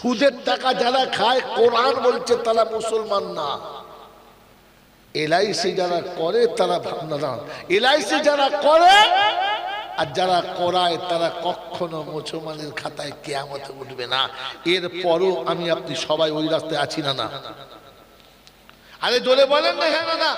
সুদের টাকা যারা খায় কোরআন বলছে তারা মুসলমান না। এলআইসি যারা করে তারা ভাবনা, এলআইসি যারা করে আর যারা করায় তারা কখনো মুসলমানের খাতায় কিয়ামতে উঠবে না। এরপরও আমি আপনি সবাই ওই রাস্তায় আছি না? না, আরে জোরে বলেন না হ্যাঁ না?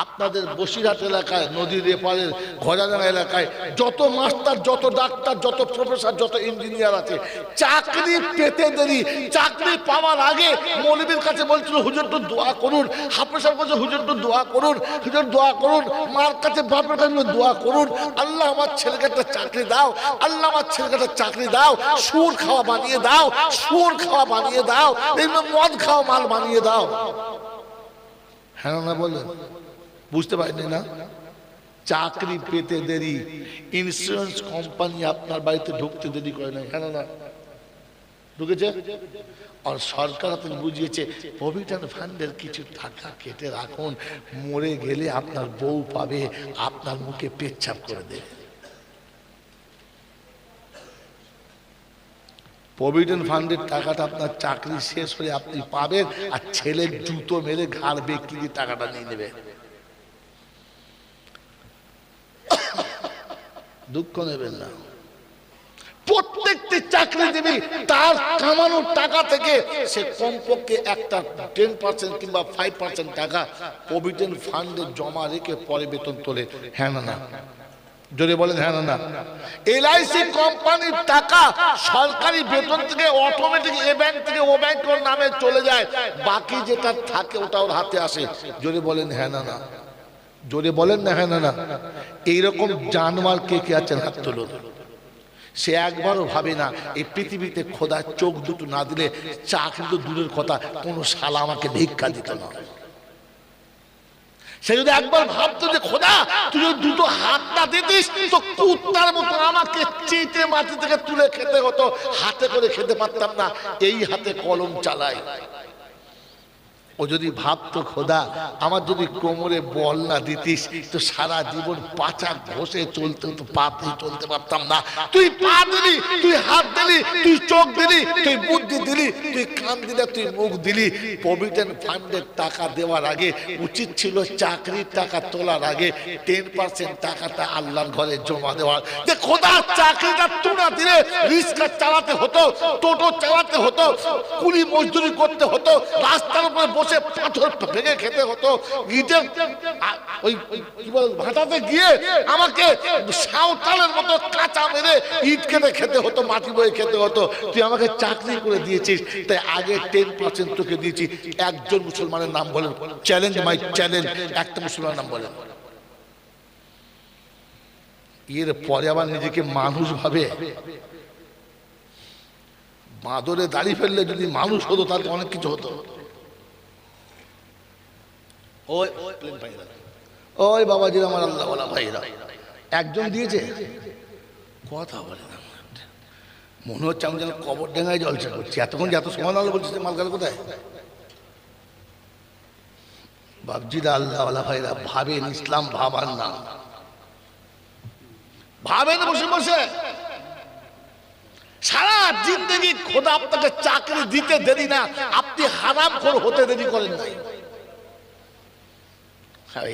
আপনাদের বসিরহাট এলাকায়, নদীর এপারের ঘোড়াডাঙ্গা এলাকায় যত মাস্টার, যত ডাক্তার, যত প্রফেসর, যত ইঞ্জিনিয়ার আছে, চাকরি পেতে দেরি, চাকরি পাওয়ার আগে মৌলবীর কাছে বলছিল হুজুর তো দোয়া করুন, হাফেজ সাহেব বলছে হুজুর তো দোয়া করুন, হুজুর দোয়া করুন, মার কাছে বাপের কাছে দোয়া করুন, আল্লাহ আমার ছেলেকে একটা চাকরি দাও, আল্লাহ আমার ছেলেকে একটা চাকরি দাও, সুর খাওয়া বানিয়ে দাও, সুর খাওয়া বানিয়ে দাও, মদ খাওয়া মাল বানিয়ে দাও। হ্যাঁ না বলেন? বুঝতে পারেনি না? চাকরি পেতে দেরি, ইন্স্যুরেন্স কোম্পানি আপনার বাড়িতে ঢুকতে দেরি করে না, কেন না ঢুকেছে? আর সরকার আপনাকে বুঝিয়েছে প্রভিডেন্ট ফান্ডের কিছু টাকা কেটে রাখুন, মরে গেলে আপনার বউ পাবে, আপনার মুখে পেচ্ছাপ করে দেবে। প্রভিডেন্ট ফান্ডের টাকাটা আপনার চাকরি শেষ হয়ে আপনি পাবেন, আর ছেলের জুতো মেরে ঘাড় বেঁকিয়ে দিয়ে টাকাটা নিয়ে নেবে। দুঃখ নেবেন না, প্রত্যেকটি চাকরিজীবী তার কামানোর টাকা থেকে সে কমপক্ষে একটা 10% কিংবা 5% টাকা প্রভিডেন্ট ফান্ডে জমা রেখে পরে বেতন তোলে। হ্যাঁ না না? জোরে বলেন হ্যাঁ না না? এলআইসি কোম্পানির টাকা সরকারি বেতন থেকে অটোমেটিক এ ব্যাংক থেকে ও ব্যাংকের নামে চলে যায়, বাকি যেটা থাকে ওটা ওর হাতে আসে। জোরে বলেন হ্যাঁ না না? জোরে বলেন না হ্যাঁ না না? এইরকম জানমাল কে কে আছেন হাত তুলুন। সে একবারও ভাবে না এই পৃথিবীতে খোদা চোখ দুটো না দিলে চাকরি তো দূরের কথা, কোন শালা আমাকে ভিক্ষা দিত না। সে যদি একবার ভাবতো যে খোদা তুই যদি দুটো হাত না দিতিস তো কুত্তার মতো আমাকে চিটে মাটি থেকে তুলে খেতে হতো, হাতে করে খেতে পারতাম না, এই হাতে কলম চালাই। ও যদি ভাবতো খোদা আমার যদি কোমরে বল না দিতিস তো সারা জীবন পাচা ঘষে চলতে হতো, পাতে চলতে পারতাম না। তুই পা দিলি, তুই হাত দিলি, তুই চোখ দিলি, তুই বুদ্ধি দিলি, তুই কান দিলি, তুই মুখ দিলি। প্রভিডেন্ট ফান্ডের টাকা দেওয়ার আগে উচিত ছিল চাকরির টাকা তোলার আগে 10% টাকাটা আল্লাহর ঘরে জমা দেওয়ার। যে খোদা চাকরিটা তোলা দিলে রিক্সা চালাতে হতো, টোটো চালাতে হতো, কুলি মজদুরি করতে হতো, রাস্তার উপরে বসে পাথর ভেঙে খেতে হতো, ইটের ওই কি বল ভাটাতে গিয়ে আমাকে সাঁওতালের মতো কাঁচা মেরে ইট কেটে খেতে হতো, মাটি বয়ে খেতে হতো। তুই আমাকে চাকরি করে দিয়েছিস, তাই আগে 10% তোকে দিয়েছি। একজন মুসলমানের নাম বলেন, চ্যালেঞ্জ মাই চ্যালেঞ্জ, একটা মুসলমানের নাম বলেন। এর পরে আবার নিজেকে মানুষ ভাবে। বাঁদরে দাড়ি ফেললে যদি মানুষ হতো তাহলে অনেক কিছু হতো। ওই বাবাজি আমার আল্লাহ বলা ভাইরা একজন দিয়েছে, কথা বলে না, মনে হচ্ছে আমি যেন কবর ডেঙ্গায় জলসা করছি। এতক্ষণ যে এত সময় আল্লাহ বলছে মালগাল কোথায়? বাবজিরা আল্লাহ ভাইরা ভাবেন, ইসলাম ভাবার না, ভাবেন বসে বসে সারা জিন্দগি খোদা আপনাকে চাকরি দিতে দেরি না, আপনি হারামখোর হতে দেরি করেন নাই।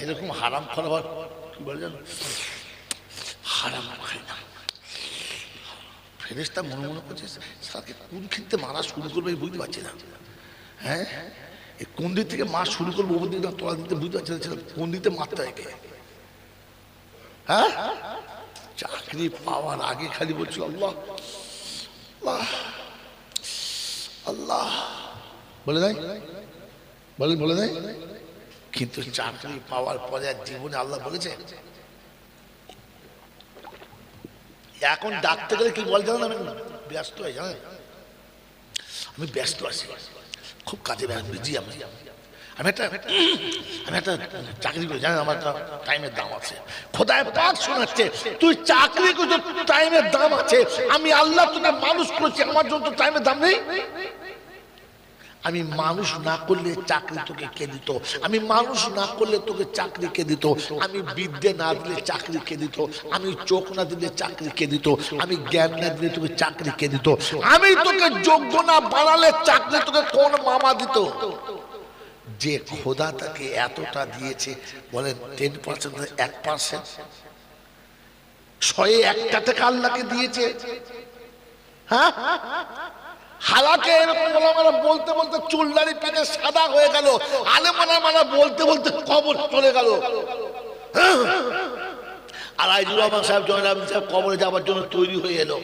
এরকম হারাম খাবার কি বলে জানো, হারাম খাই না। ফেরেশতা মনে মনে করছে সারাকে কোন ক্ষেত্রে মারা শুরু করবে বুঝতে পারছি না। হ্যাঁ, কোন দিক থেকে মাছ শুরু করবো ওপর দিকে তোলা দিতে বুঝতে পারছি না, কোন দিকে মারতে হয়। হ্যাঁ, চাকরি পাওয়ার আগে খালি বলছিল আল্লাহ আল্লাহ বলে নাই, বলেন বলে নাই। কিন্তু চাকরি পাওয়ার পরে আর জীবনে আল্লাহ বলেছে। এখন ডাকতে গেলে কি বল জানেন, আমি ব্যস্ত হয়ে জানেন, আমি ব্যস্ত আছি, খুব কাজে বিজি। আমি একটা চাকরি করি জানেন, আমার একটা টাইমের দাম আছে। খোদায় পাক শোনাচ্ছে তুই চাকরি করছো, টাইমের দাম আছে। আমি আল্লাহ তোকে মানুষ করেছি, আমার জন্য তো টাইমের দাম নেই। আমি মানুষ না করলে চাকরি তোকে কে দিত? আমি মানুষ না করলে তোকে চাকরি কে দিত? আমি বিদ্যে না দিলে চাকরি কে দিত? আমি চোখ না দিলে চাকরি কে দিত? আমি জ্ঞান না দিলে তোকে চাকরি কে দিত? আমি তোকে যোগ্য না বানালে চাকরি তোকে কোন মামা দিত? যে খোদা তাকে এতটা দিয়েছে, বলেন 10% 1%, 100-1 টাকা আল্লাহকে দিয়েছে। হ্যাঁ, হালাকে এরকম বলতে বলতে চুলদারি পেটে সাদা হয়ে গেল, আলেমানা বলতে বলতে কবর চলে গেল। আর আইজুর রহমান সাহেব, জয়নাল সাহেব কবরে যাওয়ার জন্য তৈরি হয়ে এলো।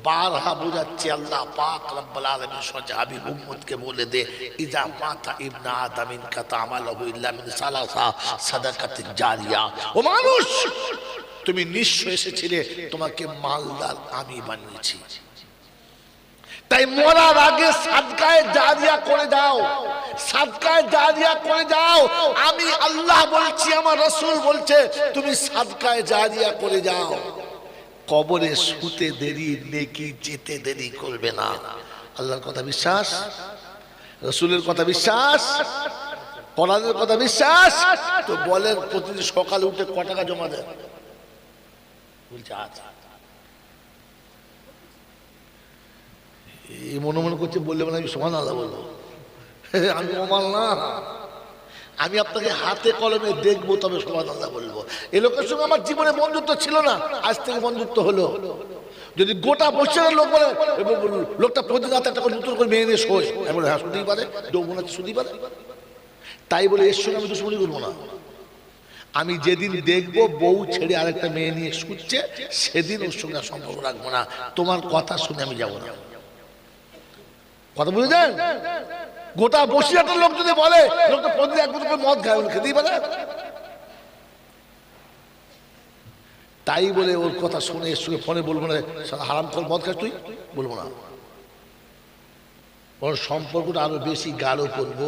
বারহা বোঝাচ্ছে আল্লাহ পাক রব্বুল আলামিন সাহাবী উম্মতকে বলে দে, ইজা মাতা ইবনে আদম ইনকা তা'মালহু ইল্লা মিন সালাসা সাদাকাতিন জারিয়া। ও মানুষ, তুমি নিঃস্ব এসেছিলে, তোমাকে মালদার আমি বানিয়েছি। তাই মরার আগে সাদকায়ে জারিয়া করে যাও, সাদকায়ে জারিয়া করে যাও। আমি আল্লাহ বলছি, আমার রাসূল বলছে, তুমি সাদকায়ে জারিয়া করে যাও। কবরে শুতে দেরি, নেকি যেতে দেরি করবে না। আল্লাহর কথা বিশ্বাস, রাসূলের কথা বিশ্বাস, কোরআনের কথা বিশ্বাস। তো বলেন প্রতিদিন সকালে উঠে ক টাকা জমা দেয়? বলছে আচ্ছা, এই মনে মনে করছে, বললে মানে আমি সুবহানাল্লাহ বলবো। আমি ওমাল না, আমি আপনাকে হাতে কলমে দেখবো, তবে সুবহানাল্লাহ বলবো। এই লোকের সঙ্গে আমার জীবনে বন্ধুত্ব ছিল না, আজ থেকে বন্ধুত্ব হলো। যদি গোটা বছরের লোক বলে লোকটা প্রতিদিন রাতে একটা করে নতুন করে মেয়ে নিয়ে শোয়, এমন হ্যাঁ শুনতেই পারে, যৌবন শুনতেই পারে, তাই বলে এর সঙ্গে আমি দুশ্মনী করবো না। আমি যেদিন দেখবো বউ ছেড়ে আরেকটা মেয়ে নিয়ে শুচ্ছে, সেদিন ওর সঙ্গে সম্পর্ক রাখবো না। তোমার কথা শুনে আমি যাবো না। কথা বুঝেছেন? গোটা বসিরহাটের লোক যদি বলে লোকটা প্রতিদিন এক বোতল মদ খায়, খেতেই পারে। তাই বলে ওর কথা শুনে এর সঙ্গে ফোনে বলবো না হারাম করে মদ খাস তুই, বলবো না। ওর সম্পর্কটা আরো বেশি গাঢ় করবো,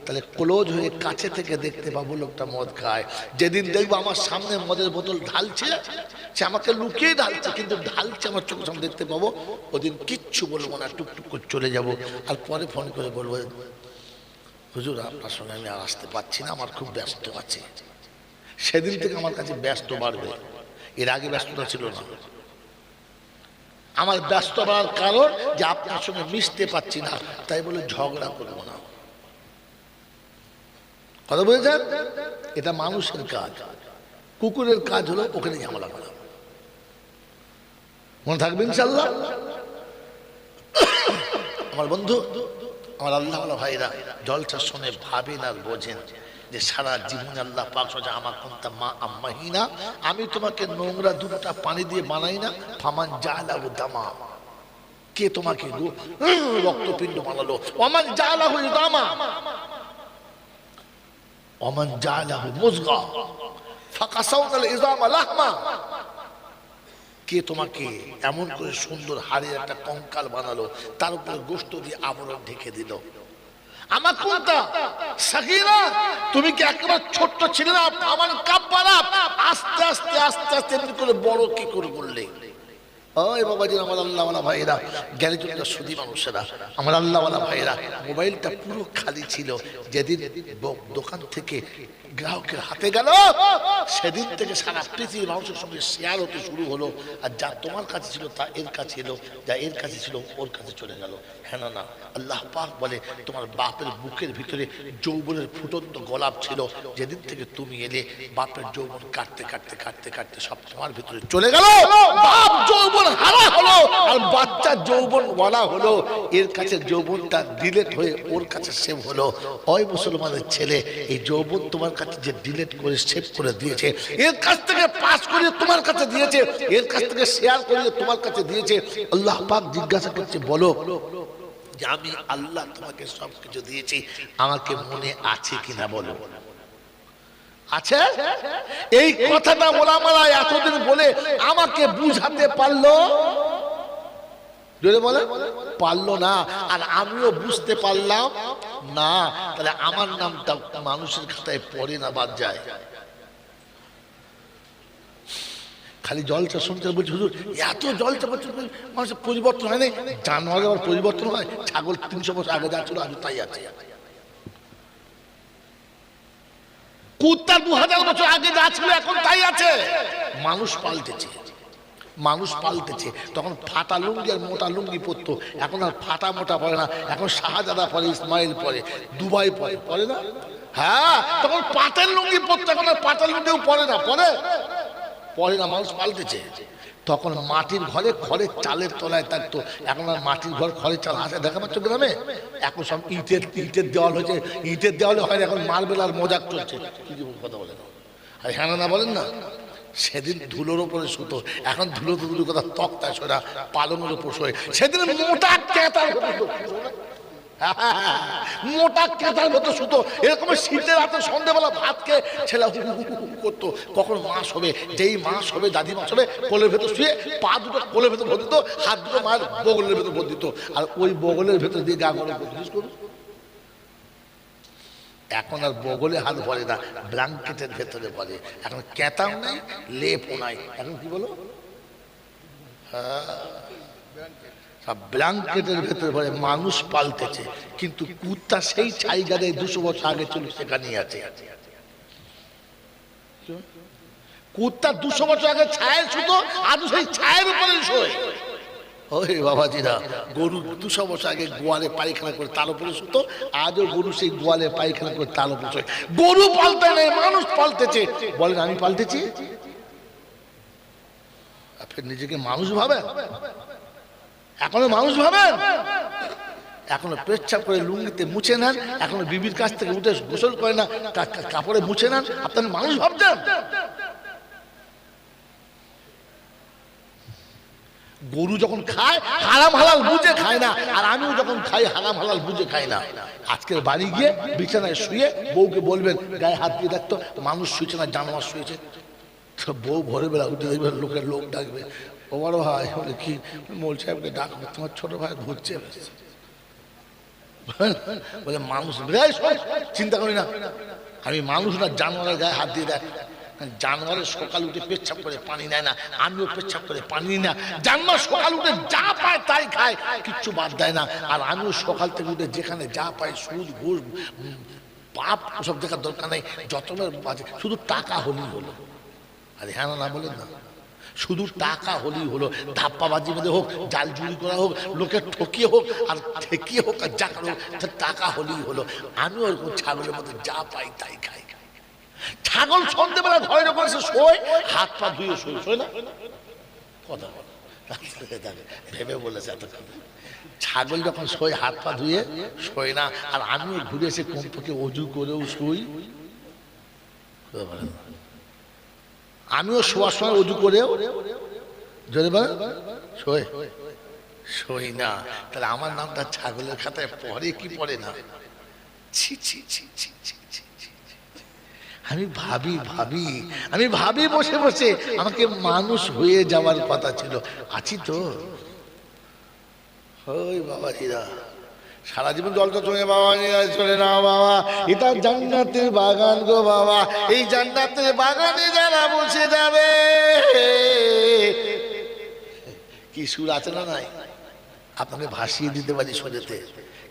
তাহলে ক্লোজ হয়ে কাছে থেকে দেখতে পাবো লোকটা মদ খায়। যেদিন দেখবো আমার সামনে মদের বোতল ঢালছে, সে আমাকে লুকিয়ে ঢালছে, কিন্তু ঢালছে আমার চোখের সামনে দেখতে পাবো, ওদিন কিচ্ছু বলবো না, টুকটুক করে চলে যাবো। আর পরে ফোন করে বলবো, হুজুর আপনার সঙ্গে আমি আর আসতে পারছি না, আমার খুব ব্যস্ত আছে। সেদিন থেকে আমার কাছে ব্যস্ত বাড়বে, এর আগে ব্যস্ততা ছিল না। আমার ব্যস্ত বাড়ার কারণ যে আপনার সঙ্গে মিশতে পারছি না, তাই বলে ঝগড়া করবো না। কথা বলেছেন? এটা মানুষের কাজ। কুকুরের কাজ হলো ওখানে ঝামেলা করা। মনে থাকবে ইনশাআল্লাহ। আমার বন্ধু, আমার আল্লাহ ভাইরা, জলসা শুনে ভাবেন আর বোঝেন যে সারা জীবন আল্লাহ পাক সোজা আমার কোনটা মা আম্মাহিনা, আমি তোমাকে নোংরা দুটা পানি দিয়ে বানাই না। ফামান জালাহু দামা, কে তোমাকে রক্তপিণ্ড বানালো? ওমান জালাহু দামা ওমান জালাহু মুজগা ফাকাসাউনাল ইজামা লাহমা, কে তোমাকে এমন করে সুন্দর হাড়ের একটা কঙ্কাল বানালো, তার উপরে গোশত দিয়ে আবরণ ঢেকে দিল। আমার কোনটা সাকিরা, তুমি কি একেবারে ছোট্ট ছিলে না? আমার কাব্বারা আস্তে আস্তে আস্তে আস্তে এমনি করে বড় কি করে বললে? ওই বাবাজি, আমার আল্লাহওয়ালা ভাইরা, জ্ঞানী যুক্ত সুধী মানুষেরা, আমার আল্লাহওয়ালা ভাইরা, মোবাইলটা পুরো খালি ছিল। যেদিন দোকান থেকে গ্রাহকের হাতে গেল, সেদিন থেকে সারা পৃথিবীর মানুষের সঙ্গে শেয়ার হতে শুরু হলো। আর যা তোমার কাছে ছিল তা এর কাছে এলো, যা এর কাছে ছিল ওর কাছে চলে গেল। হ্যাঁ না? আল্লাহ পাক বলে, তোমার বাপের বুকের ভিতরে যৌবনের ফুটন্ত গোলাপ ছিল, যেদিন থেকে তুমি এলে বাপের যৌবন কাটতে কাটতে কাটতে কাটতে সব তোমার ভিতরে চলে গেল। বাপ যৌবন হারা হলো, আর বাচ্চা যৌবন বলা হলো। এর কাছে যৌবনটা ডিলেট হয়ে ওর কাছে সেভ হলো। ওই মুসলমানের ছেলে, এই যৌবন তোমার কাছে যে ডিলেট করে সেভ করে দিয়েছে, এর কাছ থেকে পাস করে তোমার কাছে দিয়েছে, এর কাছ থেকে শেয়ার করে তোমার কাছে দিয়েছে। আল্লাহ পাক জিজ্ঞাসা করছে, বলো যে আমি আল্লাহ তোমাকে সবকিছু দিয়েছি, আমাকে মনে আছে কিনা বলো? আছে? এই কথাটা ওলামারা এতদিন বলে আমাকে বুঝাতে পারলো? জোরে বলে পারলো না। আর আমিও বুঝতে পারলাম না। তাহলে আমার নামটা মানুষের খাতায় পড়ে না, বাদ যায়। খালি জলসা শুনতে বলছি হুজুর এত জলসা বলছে মানুষের পরিবর্তন হয়নি। জানোয়ারের আবার পরিবর্তন হয়? ছাগল 300 বছর আগে যা ছিল আজ তাই আছে। কুত্তা 2000 বছর আগে যা ছিল এখন তাই আছে। মানুষ পাল্টেছে, মানুষ পাল্টেছে। তখন ফাটা লুঙ্গি আর মোটা লুঙ্গি পরতো, এখন আর ফাটা মোটা পরে না। এখন শাহজাদা পরে, ইসমাইল পরে, দুবাই পরে, পরে না? হ্যাঁ, তখন পাটের লুঙ্গি পরতো, এখন আর পাটের লুঙ্গিও পরে না। পরে পরে না, মানুষ পাল্টেছে। তখন মাটির ঘরে খড়ের চালের তলায় থাকতো, এখন আর মাটির ঘর খড়ের চাল আছে দেখা পাচ্ছ গ্রামে? এখন সব ইটের দেওয়াল হয়েছে, ইটের দেওয়ালে হয় এখন মার্বেল আর মজাক চলছে। কি কথা বলেন? আর হ্যাঁ না বলেন না? সেদিন ধুলোর ওপরে শুতো, এখন ধুলো ধুলো কথা তক্তা সোনা পালনের উপর শোয়। সেদিন মোটা কেতার মোটা কেতার মতো শুতো। এরকম শীতের রাতে সন্ধ্যেবেলা ভাত খেয়ে ছেলে করতো কখন মাস হবে। যেই মাস হবে, দাদি মাস হবে, কোলের ভেতর শুয়ে পা দুটো কোলের ভেতর ভর দিত, হাত দুটো মায়ের বগলের ভেতর ভর দিত, আর ওই বগলের ভেতর দিয়ে গা গরম করতো। এখন আর বগলে হাত ভরে না, ব্ল্যাঙ্কেটের ভেতরে ভরে। এখন কেতাও নাই, লেপও নাই, এখন কি বলো? সব ব্ল্যাঙ্কেটের ভেতরে ভরে। মানুষ পাল্টেছে, কিন্তু কুত্তা সেই জায়গায় 200 বছর আগে ছিল সেখানেই আছে। কুত্তা 200 বছর আগে ছায়ের শুতো, আজ সেই ছায়ের উপরে শোয়। ওই বাবাজিরা, গরু 200 বছর আগে গোয়ালে পায়খানা করে তার উপরে শুতো, আজও গরু সেই গোয়ালে পায়খানা করে তার উপরে শোয়। গরু পাল্টে নেই, মানুষ পাল্টেছে। বলেন আমি পাল্টেছি? আপনি নিজেকে মানুষ ভাবেন? এখনো মানুষ ভাবেন? এখনো পেচ্ছাপ করে লুঙ্গিতে মুছে নেন, এখনো বিবির কাছ থেকে উঠে গোসল করে না, কাপড়ে মুছে নেন, আপনার মানুষ ভাবছেন? গরু যখন খায় হারাম হালাল বুঝে খায় না, আর আমিও যখন খাই হারাম হালাল বুঝে খাই না। আজকের বাড়ি গিয়ে বিছানায় শুয়ে বউকে বলবেন গায়ে হাত দিয়ে দেখতো মানুষ শুয়েছে না জানোয়ার শুয়েছে। তো বউ ভোরবেলা উঠে দেখবে, লোক ডাকবে, ও বড় ভাই বলে কি, মোল সাহেবকে ডাকবে, তোমার ছোট ভাই ঘুরছে। বলে মানুষ, চিন্তা করি না আমি মানুষ না, জানোয়ারের গায়ে হাত দিয়ে দেখ। জানোয়ারের সকাল উঠে পেচ্ছাপ করে পানি নেয় না, আমিও পেচ্ছাপ করে পানি নিই না। জানোয়ার সকাল উঠে যা পায় তাই খায়, কিচ্ছু বাদ দেয় না। আর আমিও সকাল থেকে উঠে যেখানে যা পাই, সুদ ঘুষ পাপ সব দেখার দরকার নেই, যতনের বাজে, শুধু টাকা হলেই হলো। আরে হ্যাঁ না বলেন না? শুধু টাকা হলেই হলো। ধাপ্পাবাজি মধ্যে হোক, জাল চুরি করা হোক, লোকের ঠকিয়ে হোক আর ঠেকিয়ে হোক আর যা করো, টাকা হলেই হলো। আমিও ওরকম ছাগলের মধ্যে যা পাই তাই খাই। ছাগল সন্ধ্যেবেলা ঘরে করেছে শোয়, হাত পা ধুয়ে শোয় না? কথা বল, ভেবে বলেছে এতক্ষণ। ছাগল যখন শোয় হাত পা ধুয়ে শোয় না, আর আমিও ঘুরে এসে কমপক্ষে অজু করেও শুই। আমিও শোয়ার সময় অজু করেও যদি বলেন শোয় না, তাহলে আমার নামটা ছাগলের খাতায় পড়ে কি পড়ে না? ছি ছি ছি ছি ছি। আমি ভাবি বসে বসে আমাকে মানুষ হয়ে যাওয়ার কথা ছিল, আছি তো। ওই বাবাজিরা সারা জীবন জলটা চলে, বাবা চলে না বাবা, এটা জান্নাতের বাগান গো বাবা। এই জান্নাতের বাগানে যারা বসে যাবে, কি সুর আছে না নাই? আপনাকে ভাসিয়ে দিতে পারি সোজেতে,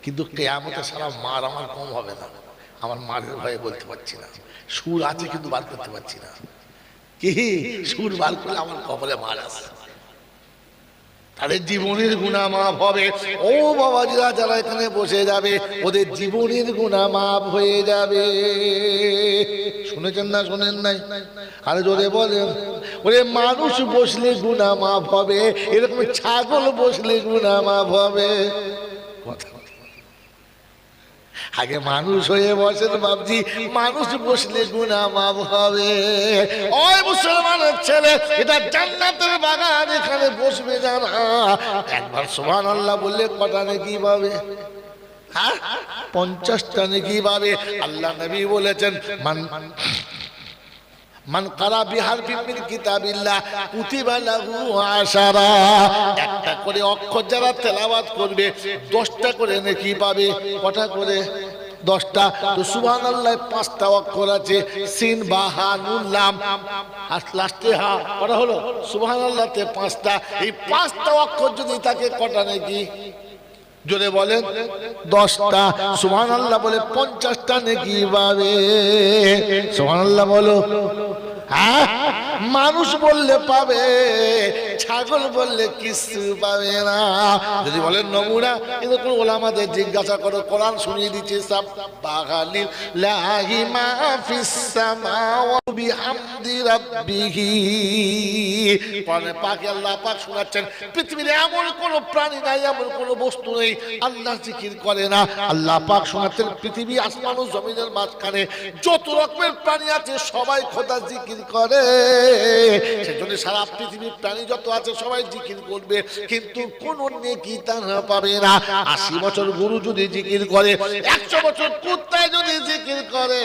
কিন্তু কেয়ামতে সারা মার আমার কম হবে না। আমার মারের ভয়ে বলতে পারছি না। সুর আছে কিন্তু বার করতে পারছি না। কি সুর বার করলে আমার কপালে মার আছে, তাদের জীবনের গুনাহ মাফ হবে। ও বাবাজিরা যারা এখানে বসে যাবে, ওদের জীবনের গুনাহ মাফ হয়ে যাবে। শুনেছেন না শোনেন নাই? আরে জোরে বলেন। ওরে মানুষ বসলে গুনাহ মাফ হবে, এরকম ছাগল বসলে গুনাহ মাফ হবে। আগে মানুষ হয়ে বসেন বাবজি, মানুষ বসলে গুনাহ মাফ হবে। ওই মুসলমানের ছেলে, এটা জান্নাতের বাগান, এখানে বসবে যারা, একবার সুবহানাল্লাহ বললে কটা নেকি পাবে? 50টা নেকি পাবে। আল্লাহ নবী বলেছেন, মান কারা বিহারফিন মিন কিতাবিল্লাহ কুতিবা লাহু 10। একটা করে অক্ষর যারা তেলাওয়াত করবে 10টা করে নেকি পাবে। কটা করে? 10টা। তো সুবহানাল্লাহ 5টা অক্ষর আছে, সিন বা হা নুন লাম, আর লাস্টে হা করা হলো। সুবহানাল্লাহতে 5টা, এই 5টা অক্ষর যদি থাকে কটা নেকি? জোরে বলেন 10টা। সুবহানাল্লাহ বলে 50টা নেকি পাবে। সুবহানাল্লাহ বলো। হ্যাঁ, মানুষ বললে পাবে, ছাগল বললে কিছু পাবে না। যদি বলেন নমুনা, কিন্তু কোন ওলামাদের জিজ্ঞাসা করো, কোরআন শুনিয়ে দিচ্ছে সব বাগালিল লাহি মা ফিস সামাওয়াতি বিহামদি রাব্বিহি। কোরআনে পাকে আল্লাহ পাক শোনাচ্ছেন পৃথিবীর এমন কোন প্রাণী নাই, এমন কোন বস্তু নেই আল্লাহ জিকির করে না। আল্লাহ পাক শোনাচ্ছেন পৃথিবী আসমান ও জমিনের মাঝখানে যত রকমের প্রাণী আছে সবাই খোদা জিকির করে। সেজন্য সারা পৃথিবীর প্রাণী যত আছে সবাই জিকির করবে, কিন্তু কোন নেকি তারা পাবে না। 80 বছর গরু যদি জিকির করে, 100 বছর কুত্তায় যদি জিকির করে,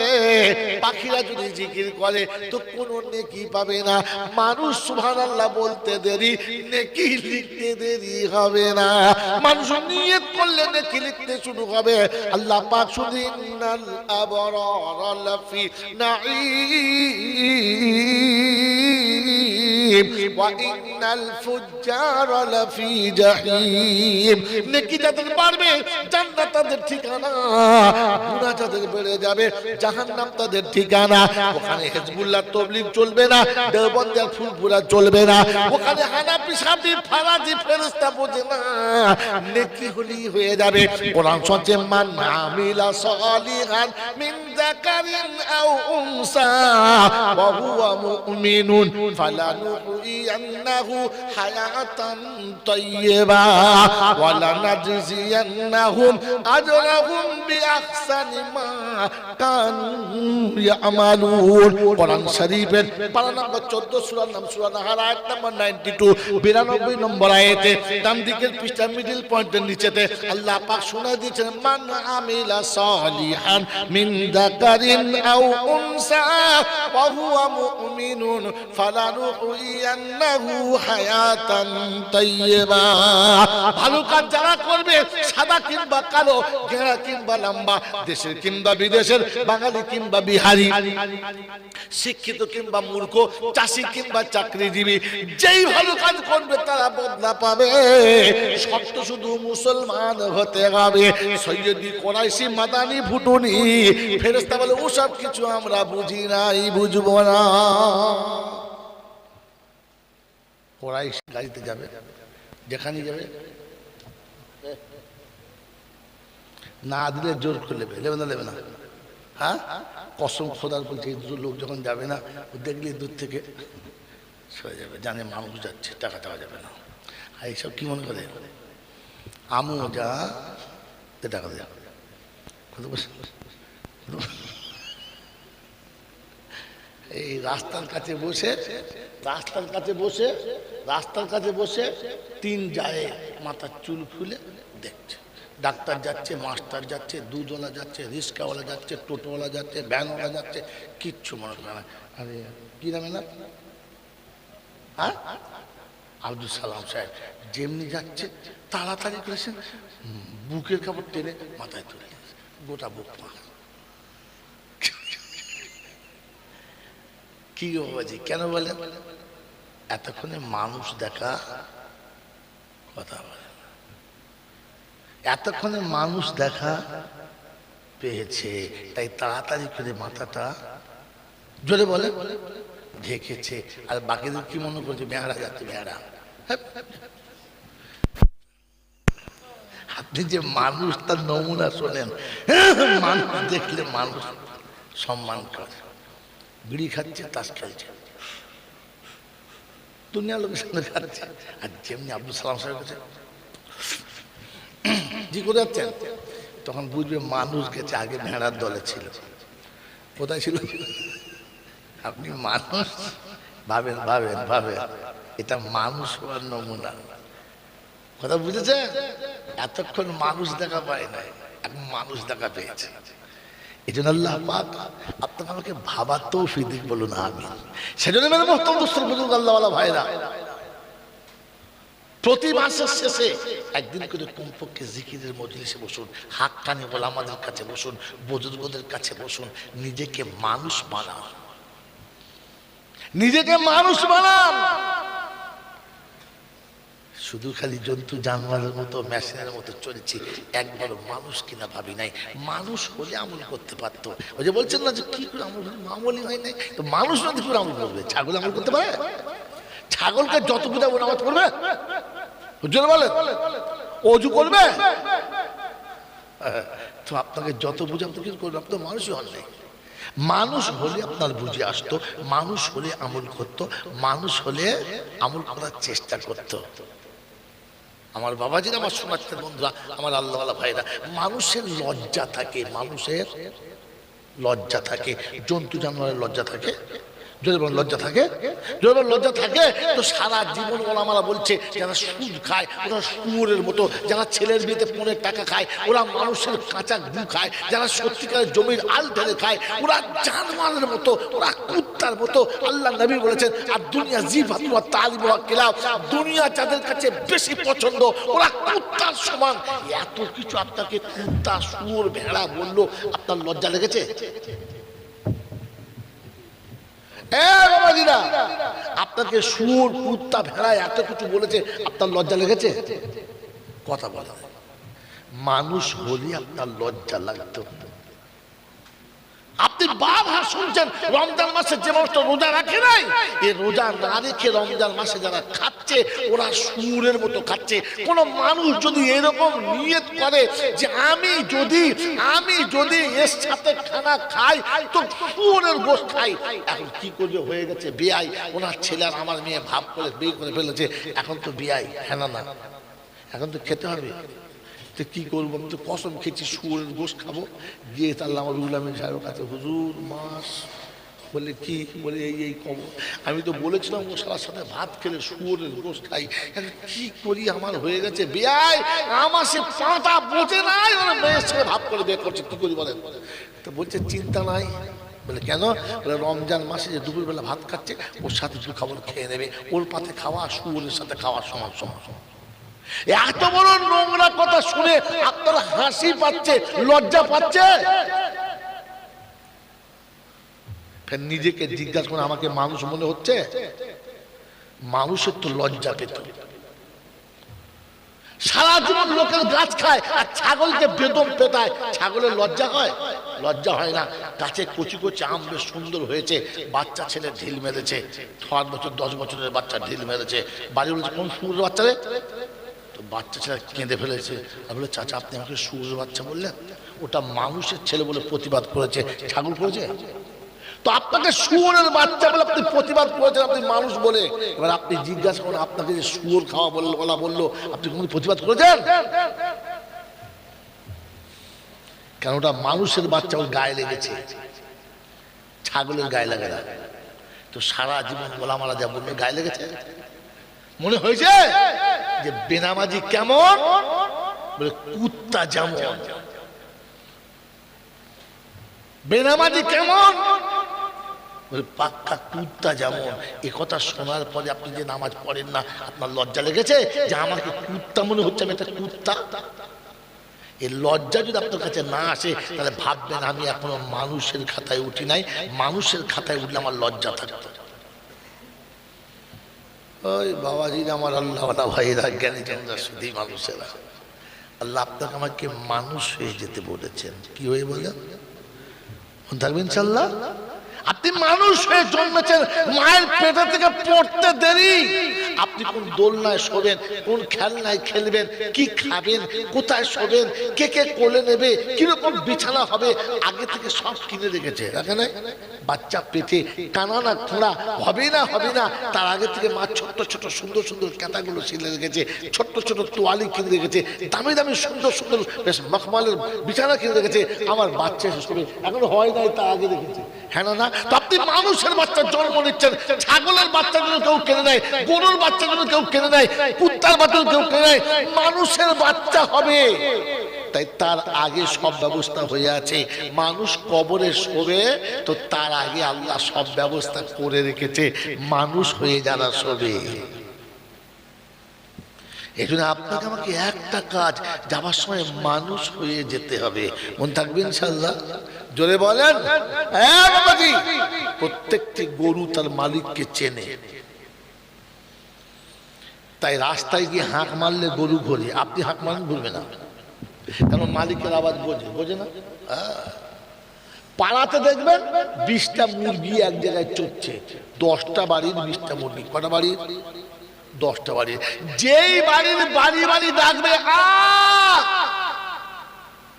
পাখিরা যদি জিকির করে, তো কোন নেকি পাবে না। মানুষ সুবহানাল্লাহ বলতে দেরি, নেকি লিখতে দেরি হবে না। মানুষ নিয়ত করলে নেকি লিখতে শুরু হবে। আল্লাহ পাক শুধু ইন্নাল আবরারা লাফি নাঈম ওয়া ইন্নাল ফুজ্জারা লাফি জাহিম। নেকি যাদের বাড়বে জান্নাত তাদের ঠিকানা, গুনাহ যাদের বেড়ে যাবে জাহান্নাম তাদের ঠিকানা। ওখানে হিজবুল্লাহ তবলিগ চলবে না, দেওবন্দি আর ফুলপুরা চলবে না। ওখানে হানাফি শাফি ফারাজি ফেরেশতা বোঝে না, নেকি হলেই হয়ে যাবে। কোরআন শুনছে মান আমিলা সালিহান মিন যাকারিন আও উনসা ওয়া হুয়া মুমিনুন ফালানুহইয়ান্নাহু হায়াতান তাইয়্যিবা ওয়া লানাজজিয়ান্নাহুম আজরাহুম বিআহসানি মা কানু ইয়ামালুন। কোরআন শরীফের পারা নম্বর 14 সূরার নাম সূরা নাহার আয়াত নম্বর 92, 92 নম্বর আয়াতে ডান দিকের পৃষ্ঠা মিডল পয়েন্টের নিচেতে আল্লাহ পাক শোনায় দিয়েছেন মান আমিলা সালিহান মিন যাকারিন আও উনসা ওয়া হুয়া মুমিনুন ফালানুহইয়ান্নাহু হায়াতান তাইয়্যিবা। ভালো কাজ যারা করবে, সাদা কিংবা কালো, গেঁড়া কিংবা লম্বা, দেশের কিংবা বিদেশের, বাঙালি কিংবা বিহারি, শিক্ষিত কিংবা মূর্খ, চাষি কিংবা চাকরিজীবী, যেই ভালো কাজ করবে তারা বদলা পাবে। শর্ত শুধু মুসলমান হতে হবে। সৈয়দি কোরাইশি মাদানি ভুটুনি ফেরেশতা বলে ওসব কিছু আমরা বুঝি নাই, বুঝবো না। কোরাইশি গাড়িতে যাবে, যেখানে যাবে না দিলে জোর করে নেবে, নেবে না নেবে না। হ্যাঁ, কসম খোদার বলছে এই দুটো লোক যখন যাবে না, দেখলে দূর থেকে সরে যাবে, জানে মানুষ যাচ্ছে, টাকা দেওয়া যাবে না। আর এইসব কি মনে করে, আমু যা টাকা দেওয়া এই রাস্তার কাছে বসে, রাস্তার কাছে বসে, রাস্তার কাছে বসে 3 যায় মাথার চুল খুলে দেখছে। ডাক্তার যাচ্ছে, মাস্টার যাচ্ছে, দুধওয়ালা যাচ্ছে, রিক্সাওয়ালা যাচ্ছে, টোটোওয়ালা যাচ্ছে, ভ্যানওয়ালা যাচ্ছে, কিচ্ছু মনে করে না। আরে কি নামে না, হ্যাঁ আব্দুল সালাম সাহেব, যেমনি যাচ্ছে তাড়াতাড়ি করেছেন, বুকের কাপড় টেনে মাথায় তুলে গোটা বুক মা। কি বাবাজি কেন বলেন? এতক্ষণে মানুষ দেখা কথা বলে, এতক্ষণে মানুষ দেখা পেয়েছে, তাই তাড়াতাড়ি করে মাথাটা জোরে বলে ঢেকেছে। আর বাকিদের কি মনে করছে, বেড়া যাচ্ছে বেড়া। আপনি যে মানুষ তার নমুনা শোনেন, মানুষ দেখলে মানুষ সম্মান করে। বিড়ি খাচ্ছে, তাস খেলছে, দুনিয়া লোকের সঙ্গে খাচ্ছে। আর যেমনি আব্দুল সালাম সাহেব কাছে জি করে যাচ্ছেন, তখন বুঝবে মানুষ গেছে। আগে ভেড়ার দলে ছিল, কোথায় ছিল? আপনি মানুষ ভাবেন, ভাবেন, ভাবেন, এটা মানুষ হওয়ার নমুনা। কথা বুঝেছে? এতক্ষণ মানুষ দেখা পায় নাই, এখন মানুষ দেখা পেয়েছে। এই জন্য আল্লাহ পাক আপনাকে আমাকে ভাবার তৌফিক দিক, বলুন আমিন। সেজন্য মেরে মুহতারাম দোস্ত বুজুর্গ আল্লাহওয়ালা ভাইরা, প্রতি মাসের শেষে একদিন করে কমপক্ষে জিকিরের মজলিসে বসুন, হাক্কানি ওলামাদের কাছে বসুন, বুজুর্গদের কাছে বসুন, নিজেকে মানুষ বানান, নিজেকে মানুষ বানান। শুধু খালি জন্তু জানোয়ারের মতো মেশিনের মতো চলেছি, একবার মানুষ কিনা ভাবি নাই। মানুষ হলে আমল করতে পারতো। ওই যে বলছেন না যে কি করে আমল মামুলি হয় নাই, তো মানুষ না কি করে আমল করবে? ছাগল আমল করতে পারে? ছাগলকে যত বুঝাবো নামাজ পড়বে, বলে অজু করবে, তো আপনাকে যত বুঝাবো কিছু করবে, আপনি তো মানুষই হন নাই। মানুষ হলে আপনার বুঝে আসতো, মানুষ হলে আমল করতো, মানুষ হলে আমল করার চেষ্টা করতো। আমার বাবাজিরা, আমার সমাজের বন্ধুরা, আমার আল্লাহওয়ালা ভাইরা, মানুষের লজ্জা থাকে, মানুষের লজ্জা থাকে, জন্তু জানোয়ারের লজ্জা থাকে, লজ্জা থাকে, লজ্জা থাকে। তো সারা জীবন ওলামারা বলছে যারা সুদ খায় ওরা শুয়োরের মতো, যারা ছেলের বিয়েতে 15 টাকা খায় ওরা মানুষের কাঁচা গু খায়, যারা সত্যিকারের জমির আল ঢেলে খায় ওরা জানোয়ারের মতো, ওরা কুত্তার মতো। আল্লাহ নবী বলেছেন আর দুনিয়া জিফাতু ওয়া তালিবু ওয়া কিলাব, দুনিয়া যাদের কাছে বেশি পছন্দ ওরা কুত্তার সমান। এত কিছু আপনাকে কুত্তা, শুয়োর, ভেড়া বললো, আপনার লজ্জা লেগেছে? আপনাকে শুয়োর, কুত্তা, ভেড়া এত কিছু বলেছে, আপনার লজ্জা লেগেছে? কথা বলা মানুষ হলে আপনার লজ্জা লাগতো। আপনি বারবার শুনছেন রমজান মাসে যে মানুষটা রোজা রাখে নাই, এই রোজা না রেখে রমজান মাসে যারা খাচ্ছে ওরা শুয়োরের মতো খাচ্ছে। কোন মানুষ যদি এরকম নিয়ত করে যে আমি যদি এর সাথে খানা খাই তো শুয়োরের গোশত খাই, এখন কি করে হয়ে গেছে বিয়াই, ওনার ছেলে আর আমার মেয়ে ভাব করে বিয়ে করে ফেলেছে, এখন তো বিয়াই, হ্যাঁ না, এখন তো খেতে হবে। তো কি করবো, আমি তো কসম খেয়েছি শুয়োরের গোশত খাবো। গিয়ে তাহলে আমার রুহুল আমিন সাহেবের কাছে, হুজুর মাস, বলে কি, বলে এই খবর। আমি তো বলেছিলাম ও সারার সাথে ভাত খেলে শুয়োরের গোশত খাই, কি করি, আমার হয়ে গেছে বিয়াই, আমার সে পাটা বোঝে নাই, ওরা মেয়ের সঙ্গে ভাব করে বিয়ে করছে, কি করি বলেন? তো বলছে চিন্তা নাই। বলে কেন? বলে রমজান মাসে যে দুপুরবেলা ভাত খাচ্ছে ওর সাথে দু খাবার খেয়ে নেবে, ওর পাতে খাওয়া শুয়োরের সাথে খাওয়া সমান সমান। এত বড় নোংরা কথা শুনে আপনার হাসি পাচ্ছে, লজ্জা পাচ্ছে? নিজেকে জিজ্ঞাসা করে আমাকে মানুষ মনে হচ্ছে? মানুষের তো লজ্জা পেত। সারা জীবন লোকের গাছ খায় আর ছাগলকে বেদম পেটায়, ছাগলের লজ্জা হয়? লজ্জা হয় না। গাছে কচি কচি আম বেশ সুন্দর হয়েছে, বাচ্চা ছেলে ঢিল মেরেছে, 6 বছর 10 বছরের বাচ্চা ঢিল মেরেছে, বাড়ি বলেছে কোন শুয়োরের বাচ্চা রে? বাচ্চা ছেলে কেঁদে ফেলেছে, আর বলে চাচা আপনি আমাকে শুয়োরের বাচ্চা বললেন, ওটা মানুষের ছেলে বলে প্রতিবাদ করেছে, ছাগল করেছে? তো আপনাকে শুয়োরের বাচ্চা বলে আপনি প্রতিবাদ করেছেন, আপনি মানুষ বলে। এবার আপনি জিজ্ঞাসা করেন আপনাকে যে শুয়োর খাওয়া বলা বললো, আপনি কোন প্রতিবাদ করেছেন? কেন ওটা মানুষের বাচ্চা, ওর গায়ে লেগেছে, ছাগলের গায়ে লাগে না। তো সারা জীবন ওলামারা যা বললো গায়ে লেগেছে, মনে হয়েছে যে বেনামাজি কেমন, বলে কুত্তা যেমন। বেনামাজি কেমন, বলে পাক্কা কুত্তা যেমন। এ কথা শোনার পরে আপনি যে নামাজ পড়েন না, আপনার লজ্জা লেগেছে যে আমাকে কুত্তা মনে হচ্ছে, আমি একটা কুত্তা? এই লজ্জা যদি আপনার কাছে না আসে তাহলে ভাববেন আমি এখনো মানুষের খাতায় উঠি নাই, মানুষের খাতায় উঠলে আমার লজ্জা থাকতো। ওই বাবাজি আমার আল্লাহওয়ালা ভাইরা, জ্ঞানী জনরা, শুধু মানুষেরা, আল্লাহ আপনাকে আমাকে মানুষ হয়ে যেতে বলেছেন। কি হয়ে বলেন? থাকবেন ইনশাআল্লাহ। আপনি মানুষ হয়ে জন্মেছেন, মায়ের পেটে থেকে পড়তে দেরি। আপনি কোন দোলনায় শোবেন, কোন খেলনায় খেলবেন, কি খাবেন, কোথায় শোবেন, কে কে কোলে নেবে, কিরকম বিছানা হবে, আগে থেকে সব কিনে রেখেছে। দেখেন বাচ্চা পেটে কানা না খোঁড়া হবে না, তার আগে থেকে মা ছোট্ট ছোট সুন্দর সুন্দর কাঁথাগুলো সিলে রেখেছে, ছোট্ট ছোট তোয়ালি কিনে রেখেছে, দামি দামি সুন্দর সুন্দর বেশ মখমলের বিছানা কিনে রেখেছে। আমার বাচ্চা শেষ হবে, এখন হয় নাই, তার আগে রেখেছে, হ্যাঁ না? তো আপনি মানুষের বাচ্চার জন্ম নিচ্ছেন, ছাগলের বাচ্চাগুলো কেউ কেনে নেয়, গরুর বাচ্চাগুলো কেউ কেনে নেয়, কুত্তার বাচ্চাগুলো কেউ কেনে নেয়, মানুষের বাচ্চা হবে। তাই তার আগে সব ব্যবস্থা হয়ে আছে। মানুষ কবরে শোবে তো তার আগে আল্লাহ সব ব্যবস্থা করে রেখেছে মানুষ হয়ে যারা শোবে। এই জন্য আপনাকে আমাকে একটা কাজ, যাবার সময় মানুষ হয়ে যেতে হবে। মন থাকবে ইনশাআল্লাহ? জোরে বলেন। হ্যাঁ বাবাজি, প্রত্যেকটি গরু তার মালিককে চেনে, তাই রাস্তায় গিয়ে হাঁক মারলে গরু ঘোরে, আপনি হাঁক মারেন ঘুরবে না, কারণ মালিকের আওয়াজ বোঝে না। পাড়াতে দেখবেন 20টা মুরগি এক জায়গায় চড়ছে, 10টা বাড়ির 20টা মুরগি। কটা বাড়ির? 10টা বাড়ির। যেই বাড়ির বাড়ি ডাকবে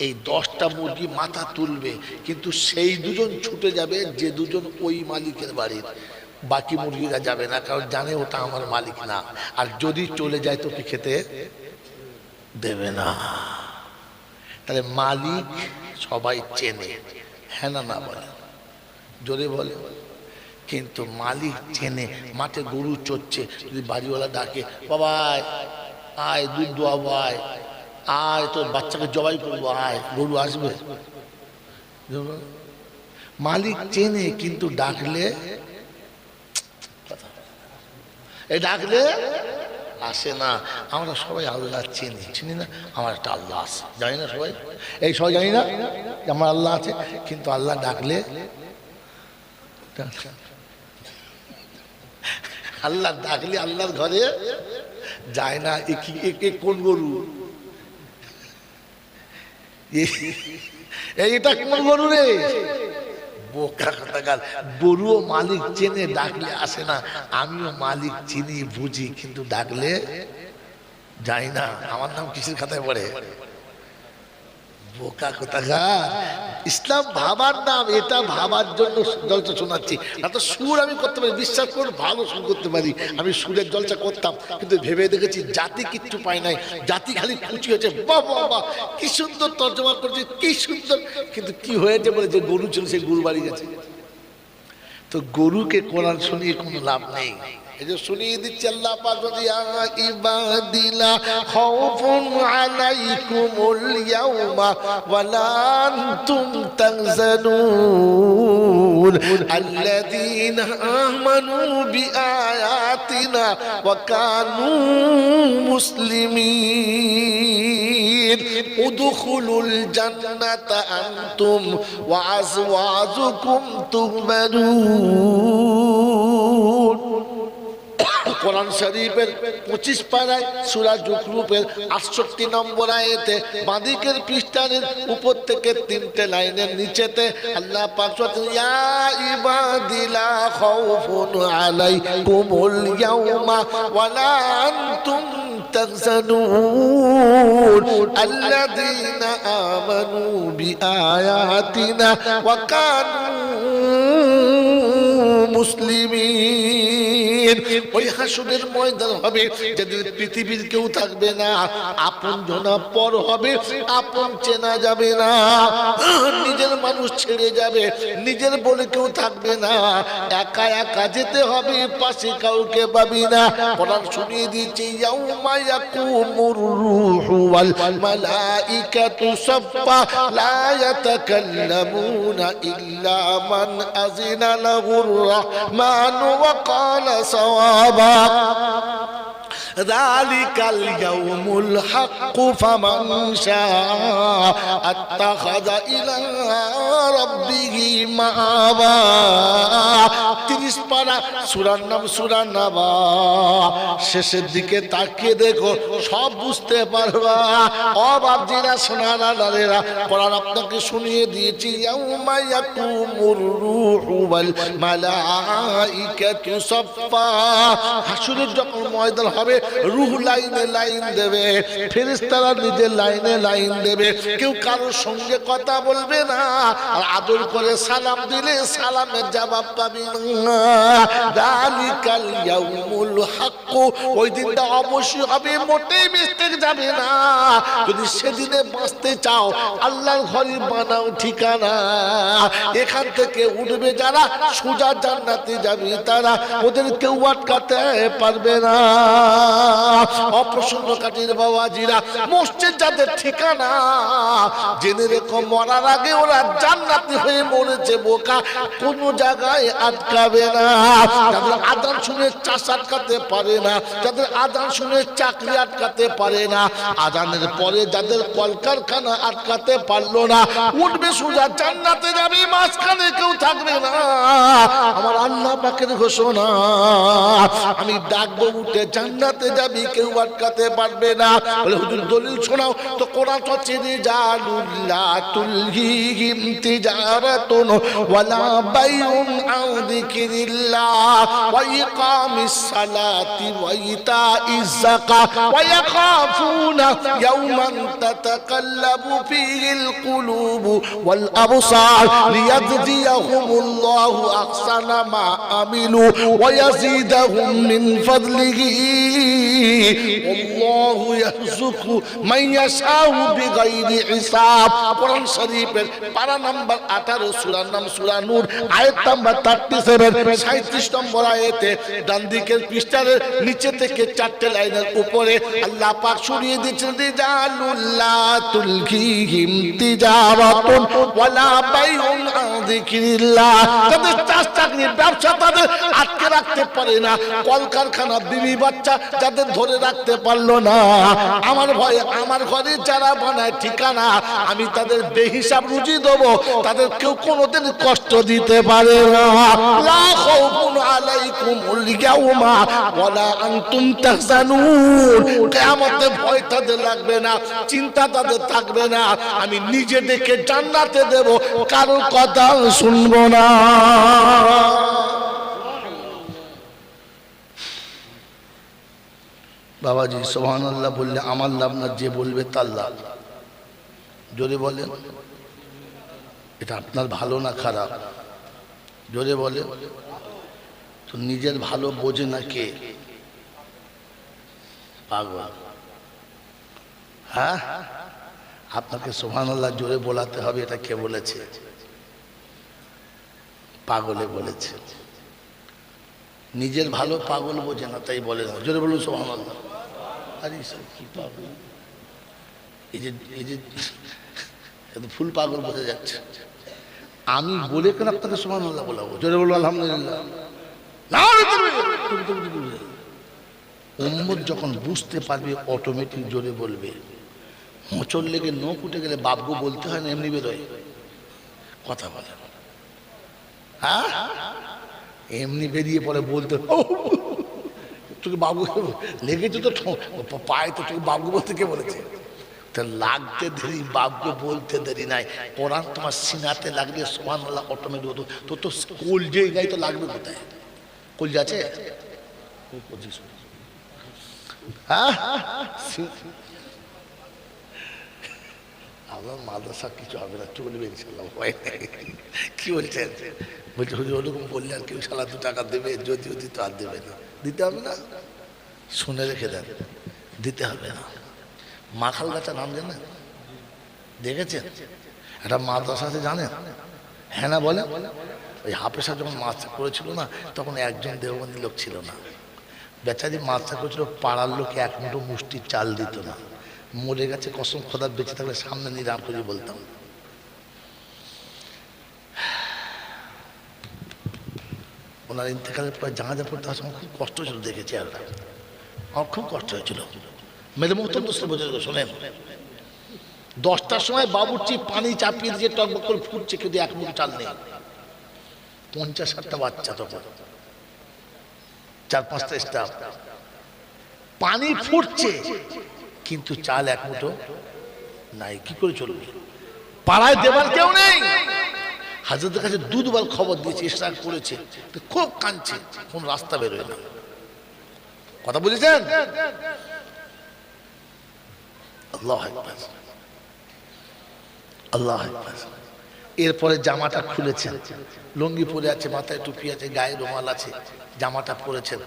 এই 10টা মুরগি মাথা তুলবে, কিন্তু সেই দুজন ছুটে যাবে যে দুজন ওই মালিকের বাড়ির, বাকি মুরগিরা যাবে না, কারণ জানে ওটা আমার মালিক না, আর যদি চলে যায় তো কি খেতে দেবে না। তাহলে মালিক সবাই চেনে, হ্যাঁ না না বলে, জোরে বলে। কিন্তু মালিক চেনে। মাঠে গরু চড়ছে, যদি বাড়িওয়ালা ডাকে, বাবা আয় দুধ দোয়াবো, আয় আয় তোর বাচ্চাকে জবাই করবো, আয়, গরু আসবে? মালিক চেনে, কিন্তু ডাকলে ডাকলে আসে না। আমরা সবাই আল্লাহ চিনি না? আমার একটা আল্লাহ আছে, জানি না সবাই? এই সবাই জানি না যে আমার আল্লাহ আছে, কিন্তু আল্লাহ ডাকলে আল্লাহর ঘরে যায় না। এ কোন গরু? এটা কোন গরু রে? বোকা কথাকার। গরুও মালিক চেনে, ডাকলে আসে না। আমিও মালিক চিনি বুঝি, কিন্তু ডাকলে যাই না। আমার নাম কিসের খাতায় পড়ে? বোকা কথাকার। ইসলাম ভাবার নাম, এটা ভাবার জন্য জলসা শোনাচ্ছি। না তো সুর আমি করতে পারি, বিশ্বাস করুন ভালো সুর করতে পারি। আমি সুরের জলসা করতাম, কিন্তু ভেবে দেখেছি জাতি কিচ্ছু পায় নাই, জাতি খালি খুশি হয়েছে, বাবা বাবা কি সুন্দর তর্জমা করছে, কি সুন্দর। কিন্তু কি হয়েছে বলে, যে গরু ছিল সেই গরু বাড়ি গেছে। তো গরুকে কোরআন শুনিয়ে কোনো লাভ নেই। এই যে শুনিয়ে দিচ্ছে আল্লাহ পাক, ইয়া ইবাদিলা খাউফুন আলাইকুমুল ইয়াউমা ওয়ালা আনতুম তাহজানুন আল্লাযীনা আমানু বিআয়াতিনা ওয়া কানু মুসলিমিন উদখুলুল জান্নাতা আনতুম ওয়া আজওয়াজুকুম তুহবারুন। কোরআন শরীফের 25 পারায় সূরা যুখরুফের 68 নম্বর আয়াতে বাঁদিকের পৃষ্ঠার উপর থেকে 3টে লাইনের নিচেতে আল্লাহ পাক বলেন, ইয়া ইবাদিলা খাউফুন আলাইকুমুল ইয়াউমা ওয়ালা আনতুম তাহজানুন আল্লাযীনা আমানু বিআয়াতিনা ওয়া কানু মুসলিমিন। ওই হাসরের ময়দান হবে যেদিন পৃথিবীর কেউ থাকবে না, আপন জনা পর হবে, আপন চেনা যাবে না, নিজের মানুষ ছেড়ে যাবে, নিজের বলে কেউ থাকবে না, একা একা যেতে হবে, পাশে কাউকে পাবি না। কোরআন শুনিয়ে দিয়েছে, ইয়াউমা ইয়াকুমুর রূহু ওয়াল মালাইকাতু সাফফা লা ইয়াতাকাল্লামুনা ইল্লা মান আযিনা লাহুর রাহমানু ওয়া ক্বালা সাওয়াবা যালিকাল ইয়াউমুল হক ফামান শাআ আত্তাখাযা ইলা রাব্বিহি মাআবা। 30 পারা সূরার নাম সূরা নাবা। শেষের দিকে তাকিয়ে দেখো, সব বুঝতে পারবা। ও বাপজিরা, সোনারা লালেরা, কোরআন আপনাকে শুনিয়ে দিয়েছি, ইয়াউমা ইয়াকুমুর রূহু ওয়াল মালাইকাতু সাফফা। হাসরের যখন ময়দান হবে, রূহ লাইনে লাইন দেবে, ফেরেশতারা নিজের লাইনে লাইন দেবে, কেউ কারোর সঙ্গে কথা বলবে না, আর আদর করে সালাম দিলে সালামের জবাব পাবি না। যালিকাল ইয়াউমুল হক, ওই দিনটা অবশ্যই হবে, মোটেই মিস্টেক যাবে না। যদি সেদিনে বাঁচতে চাও, আল্লাহর ঘরে বানাও ঠিকানা। এখান থেকে উঠবে যারা, সোজা জান্নাতে যাবে তারা, ওদের কেউ আটকাতে পারবে না। অপ্রসন্নকারীর বাবাজিরা, মসজিদ যাদের ঠিকানা, জেনে রেখো মরার আগে ওরা জান্নাতি হয়ে মরেছে বোকা, কোন জায়গায় আটকাবে না। যাদের আযান শুনে চাষ আটকাতে পারে না, যাদের আযান শুনে চাকরি আটকাতে পারে না, আযানের পরে যাদের কলকারখানা আটকাতে পারলো না, উঠবে সোজা জান্নাতে যাবে, মাঝখানে কেউ থাকবে না। আমার আল্লাহ পাকের ঘোষণা, আমি ডাকবো উঠে জান্নাতে যাবি, কেউ আটকাতে পারবে না। বলে হুজুর দলিল শোনাও তো। কোরআন হচ্ছে রিজালুল্লাহ তুলহিহিম তিজারাতুন ওয়ালা বাইউন আন যিকরিল্লাহ ওয়া ইকামিস সালাতি ওয়া ইতাইজ যাকাত ওয়া ইয়াখাফুনা ইয়াওমান তাতাকাল্লাবু ফীহিল কুলুবু ওয়াল আবসার লিয়াজজিয়াহুমুল্লাহু আহসানা মা আমিলু ওয়া ইয়াজিদাহুম মিন ফাদলিহি আল্লাহু ইয়ারযুকু মান ইয়াশাউ বিগাইরি হিসাব। কোরআন শরীফের পারা নাম্বার 18, সূরার নাম সূরা নূর, আয়াত নাম্বার 37, 37 নম্বর আয়াতে ডান দিকের পৃষ্ঠার নিচে থেকে 4টে লাইনের উপরে আল্লাহ পাক শুনিয়ে দিয়েছেন রিজালুল্লাহ তুলহিহিম তিজারাতুন ওয়ালা বাইউন আন যিকরিল্লাহ। তাদের চাষ চাকরি ব্যবসা তাদের আটকে রাখতে পারে না, কলকারখানা বিবি বাচ্চা যাদের ধরে রাখতে পারলো না, আমার ভয়ে আমার ঘরে যারা বানায় ঠিকানা, আমি তাদের বেহিসাব রুজি দেবো, তাদের কেউ কোনোদিন কষ্ট দিতে পারে না। লা খাউফুন আলাইকুমুল ইয়াওমা ওয়ালা আনতুম তাহজানুন। কিয়ামতে ভয় তাদের লাগবে না, চিন্তা তাদের থাকবে না, আমি নিজে দেখে জান্নাতে দেব, কারো কথা শুনবো না। বাবাজি সুবহানাল্লাহ বললে আমার লাভ না, যে বলবে তার লাভ। জোরে বলেন, এটা আপনার ভালো না খারাপ? জোরে বলেন তো। নিজের ভালো বোঝে না কে? পাগল। হ্যাঁ, আপনাকে সুবহানাল্লাহ জোরে বলাতে হবে। এটা কে বলেছে? পাগলে বলেছে। নিজের ভালো পাগল বোঝে না, তাই বলে না। জোরে বলুন সুবহানাল্লাহ। আরে কি পাগল, এই যে ফুল পাগল বোঝা যাচ্ছে। আমি বলে কেন আপনাকে সুবহানাল্লাহ বলাবো? জোরে বলুন আলহামদুলিল্লাহ। উম্মত যখন বুঝতে পারবে অটোমেটিক জোরে বলবে। মোচর লেগে নখ উঠে গেলে বাবগো বলতে হয় না, এমনি বেরোয় কথা বলে। হ্যাঁ, এমনি বেরিয়ে পরে বলতে, তোকে বাবু লেগেছে তো পায়ে, তো তোকে বাবু বলতে কে বলেছে? লাগতে দেরি, বাবু বলতে দেরি নাই। কোরআন তোমার সিনাতে লাগলে সুবহানাল্লাহ অটোমেটিক হতো। তো তো কলজে গাই তো লাগবে কোথায়? কলজে আছে? হ্যাঁ, আমার মাদ্রাসা কিছু হবে না, চলবে ইনশাল্লাহ। কি বলছেন? বলছে হুজুর ওরকম বললে আর কেউ সালা 2 টাকা দেবে? যদিও দিতে আর দেবে না, দিতে হবে না। শুনে রেখে দেন, দিতে হবে না। মাখাল গাছা নাম জানেন? দেখেছেন? একটা মাদ্রাসা আছে জানেন? হ্যাঁ না বলে? ওই হাফেজা যখন মাস্টার করেছিল না, তখন একজন দেওবন্দি লোক ছিল না, বেচারি মাস্টার করেছিল, পাড়ার লোকে 1 মুঠো মুষ্টির চাল দিত না। মরে গেছে, কসম খোদার, বেঁচে থাকলে সামনে নিয়ে রাম করে বলতাম। ওনার ইন্তেকালের পরে জানাজা পড়তে আসলে আমার খুব কষ্ট হয়েছিল, দেখেছি। আর আমার খুব কষ্ট হয়েছিল। মেরে মোহতম দোস্ত বুঝে শোনেন, 10টার সময় বাবুর্চি পানি চাপিয়ে দিয়ে টকবক করে ফুটছে, কিন্তু 1 মুঠো চাল নেই। 50-60টা বাচ্চা, তখন 4-5টা স্টাফ, পানি ফুটছে কিন্তু চাল 1 মুঠো নাই। কি করে চলবে? পাড়ায় দেবার কেউ নেই। হাজরতের কাছে 2 বার খবর দিয়েছে, ইশরাক করেছে, খুব কাঁদছে, কোন রাস্তা বেরোয় না। কথা বুঝেছেন? আল্লাহু আকবার, আল্লাহু আকবার। এরপরে জামাটা খুলেছেন, লুঙ্গি পরে আছে, মাথায় টুপি আছে, গায়ে রুমাল আছে, জামাটা পরেছেন,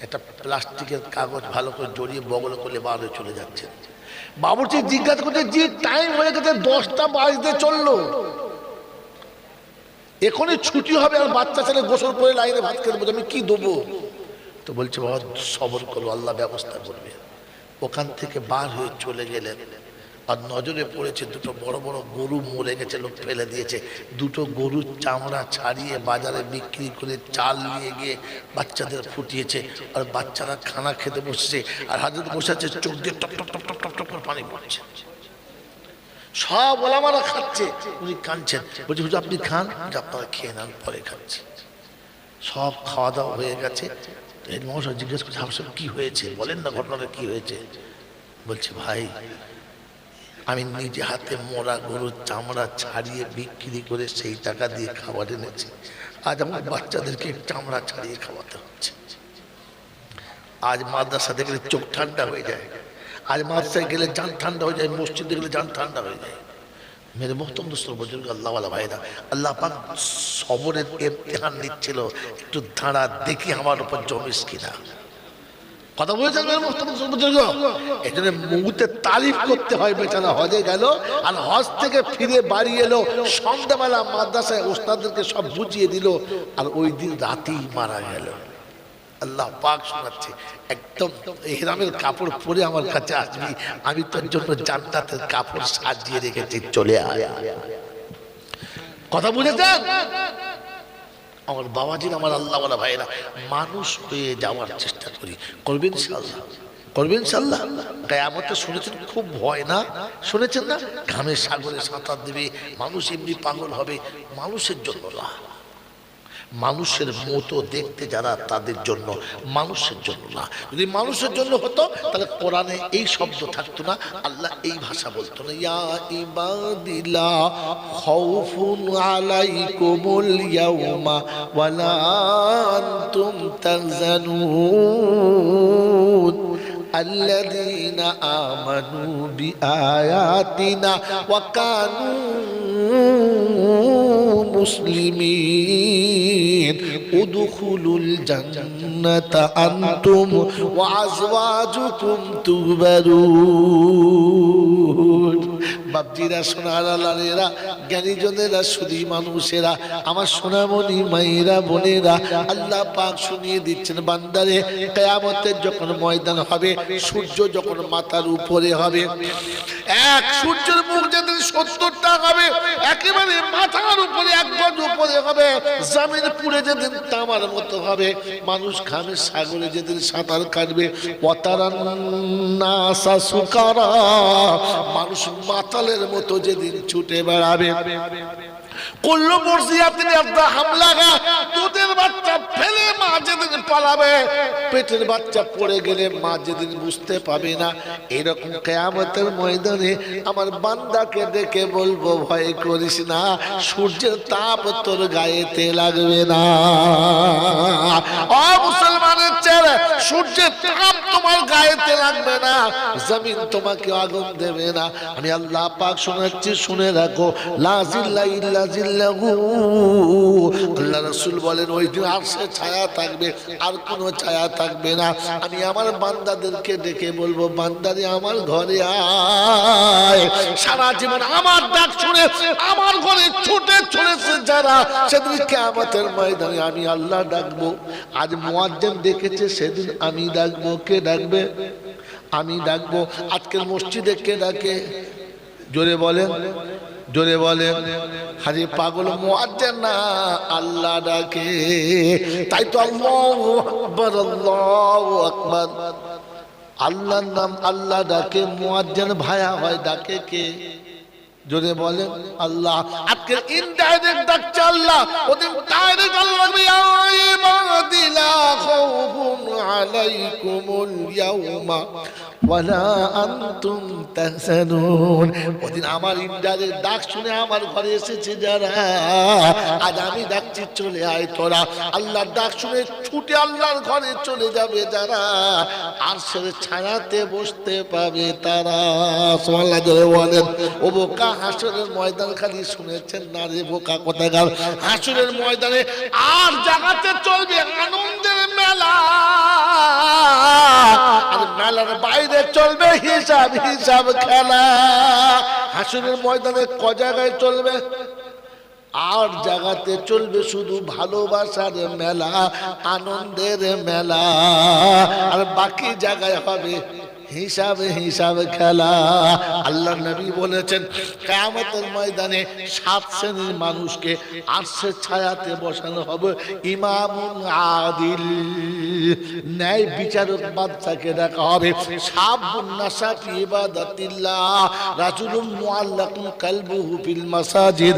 একটা প্লাস্টিকের কাগজ ভালো করে জড়িয়ে বগল করে বাইরে চলে যাচ্ছেন। বাবুর্চি জিজ্ঞাসা করছে, যে টাইম হয়ে গেছে, 10টা বাজতে চললো, এখনই ছুটি হবে, আর বাচ্চা ছেলে গোসল করে লাইনে ভাত খেতে বলছে, আমি কি দেবো? তো বলছে বাবা সবর করো, আল্লাহ ব্যবস্থা করবে। ওখান থেকে বার হয়ে চলে গেলেন, আর নজরে পড়েছে দুটো বড় বড় গরু মরে গেছে, লোক ফেলে দিয়েছে। দুটো গরুর চামড়া ছাড়িয়ে বাজারে বিক্রি করে চাল নিয়ে গিয়ে বাচ্চাদের ফুটিয়েছে, আর বাচ্চারা খানা খেতে বসছে, আর হাজরত বসে আছে, চোখ দিয়ে top top top top top top করে পানি পড়ছে। সব ওলামারা খাচ্ছে, উনি কাঁদছেন, বলছে হুজুর আপনি খান, আপনারা খেয়ে নেন, পরে খাচ্ছি। সব খাওয়া দাওয়া হয়ে গেছে। মহাশয় জিজ্ঞেস করছে আপনার কি হয়েছে, বলেন না ঘটনাটা কি হয়েছে। বলছে ভাই আমি নিজে হাতে মরা গরুর চামড়া ছাড়িয়ে বিক্রি করে সেই টাকা দিয়ে খাবার এনেছি, আজ আমার বাচ্চাদেরকে চামড়া ছাড়িয়ে খাওয়াতে হচ্ছে। আজ মাদ্রাসাতে গেলে চোখ ঠান্ডা হয়ে যায়, আজ মাদ্রাসায় গেলে জান ঠান্ডা হয়ে যায়, মসজিদে গেলে জান ঠান্ডা হয়ে যায়। মেরে মোহতরম দোস্ত বুজুর্গ আল্লাহওয়ালা ভাইরা, আল্লাহ পাক সবরের ইমতিহান নিচ্ছিল, একটু দাঁড়া দেখি আমার উপর জমিস কিনা। কথা বলেছেন মেরে মোহতরম দোস্ত বুজুর্গ, এই জন্য মুহূর্তে তারিফ করতে হয়। বেচারা হজে গেল, আর হজ থেকে ফিরে বাড়ি এলো, সন্ধ্যাবেলা মাদ্রাসায় ওস্তাদদেরকে সব বুঝিয়ে দিল, আর ওই দিন রাতেই মারা গেল। আল্লাহ পাক শোনাচ্ছে, একদম ইহরামের কাপড় পরে আমার কাছে আসবি, আমি তোর জন্য জান্নাতের কাপড় সাজিয়ে রেখেছি, চলে আয়। কথা বুঝেছেন আমার বাবাজির, আমার আল্লাহওয়ালা ভাইরা, মানুষ হয়ে যাওয়ার চেষ্টা করি, করবেন ইনশাআল্লাহ, করবেন ইনশাআল্লাহ। কিয়ামতে শুনেছেন খুব ভয় না, শুনেছেন না, ঘামের সাগরে সাঁতার দেবে মানুষ, এমনি পাগল হবে। মানুষের জন্য না, মানুষের মতো দেখতে যারা তাদের জন্য, মানুষের জন্য না। যদি মানুষের জন্য হতো তাহলে কোরআনে এই শব্দ থাকতো না, আল্লাহ এই ভাষা বলতো না, ইয়া ইবাদিলা খাউফুন আলাইকুমুল ইয়াউমা ওয়ালা আনতুম তাহজানুন আল্লাযীনা আমানু বিআয়াতিনা ওয়া কানু মুসলিমিন উদখুলুল জান্নাতা আনতুম ওয়া আজওয়াজুকুম তুহবারুন। বাপজিরা, সোনারা, লালেরা, জ্ঞানীজনেরা, সুধী মানুষেরা, আমার সোনামণি মায়েরা, বোনেরা, আল্লাহ পাক শুনিয়ে দিচ্ছেন বান্দারে, কিয়ামতের যখন ময়দান হবে, সূর্য যখন মাথার উপরে হবে, এক সূর্যের মুখ যেদিন 70টা হবে, একেবারে মাথার উপরে, এক গজ উপরে হবে, জমিন পুড়ে যেদিন তামার মতো হবে, মানুষ ঘামের সাগরে যেদিন সাঁতার কাটবে, ওয়াতারান্নাসা সুকারা, মানুষ মাতালের মতো যেদিন ছুটে বেড়াবে, কুল্লু মুরসিয়াতিন ইয়াদা হামলাগা, দুধের বাচ্চা ফেলে মা যেদিন পালাবে, পেটের বাচ্চা পড়ে গেলে মা যেদিন বুঝতে পাবে না, এরকম কিয়ামতের ময়দানে আমার বান্দাকে ডেকে বলবো ভয় করিস না, সূর্যের তাপ তোর গায়েতে লাগবে না। ও মুসলমানের ছেলে, সূর্যের তাপ তোমার গায়েতে লাগবে না, জমিন তোমাকে আগুন দেবে না। আমি আল্লাহ পাক শোনাচ্ছি, শুনে রাখো, লা জিল্লা ইল্লা জিল্লাহু। আল্লাহ রাসূল বলেন ওই দিন আরশে ছায়া থাকবে, আর কোনো ছায়া থাকবে না। আমি আমার বান্দাদেরকে ডেকে বলবো, বান্দারে আমার ঘরে আয়। সারা জীবন আমার ডাক শুনে আমার ঘরে ছুটে চলেছে যারা, সেদিন কিয়ামতের ময়দানে আমি আল্লাহ ডাকবো। আজ মুয়াজ্জিন ডেকেছে, সেদিন আমি ডাকবো। কে ডাকবে? আমি ডাকবো। আজকের মসজিদে কে ডাকে? জোরে বলেন, জোরে বলেন। হাজি পাগল মুয়াজ্জিন না, আল্লাহ ডাকে। তাই তো আল্লাহু আকবার, আল্লাহু আকবার, আল্লাহর নাম আল্লাহ ডাকে। মুয়াজ্জিন ভায়া হয়, ডাকে কে? জোরে বলেন আল্লাহ। আজকের ইনডাইরেক্ট ডাকছে আল্লাহ, ওদিন ডাইরেক্ট আল্লাহ ইয়া ইবাদিলা খাউফুন আলাইকুমুল ইয়াউমা ওয়ালা আনতুম তাহজানুন। ওদিন আমার ইনডাইরেক্ট ডাক শুনে আমার ঘরে এসেছে যারা, আজ আমি ডাকছি চলে আয় তোরা। আল্লাহর ডাক শুনে ছুটে আল্লাহর ঘরে চলে যাবে যারা, আরশের ছায়াতে বসতে পাবে তারা। সুবহানাল্লাহ জোরে বলেন। ও বোকা, হাসরের ময়দান খালি শুনেছেন না রে বোকা কোথাকার। হাসরের ময়দানে আর জাগাতে চলবে আনন্দের মেলা, আর মেলার বাইরে চলবে হিসাব হিসাব খেলা। হাসরের ময়দানে ক জায়গায় চলবে? আর জায়গাতে চলবে শুধু ভালোবাসার মেলা, আনন্দের মেলা, আর বাকি জায়গায় হবে হিসাবে হিসাবে খেলা। আল্লাহ নবী বলেছেন কিয়ামতের ময়দানে 7 শ্রেণীর মানুষকে আরশের ছায়াতে বসানো হবে। ইমামুন আদিল, ন্যায় বিচারক বাদশাকে ডাকা হবে। শাবুন নাশা ফি ইবাদাতিল্লাহ, রাজুলুন মুআল্লাকুন কালবুহু ফিল মাসাজিদ।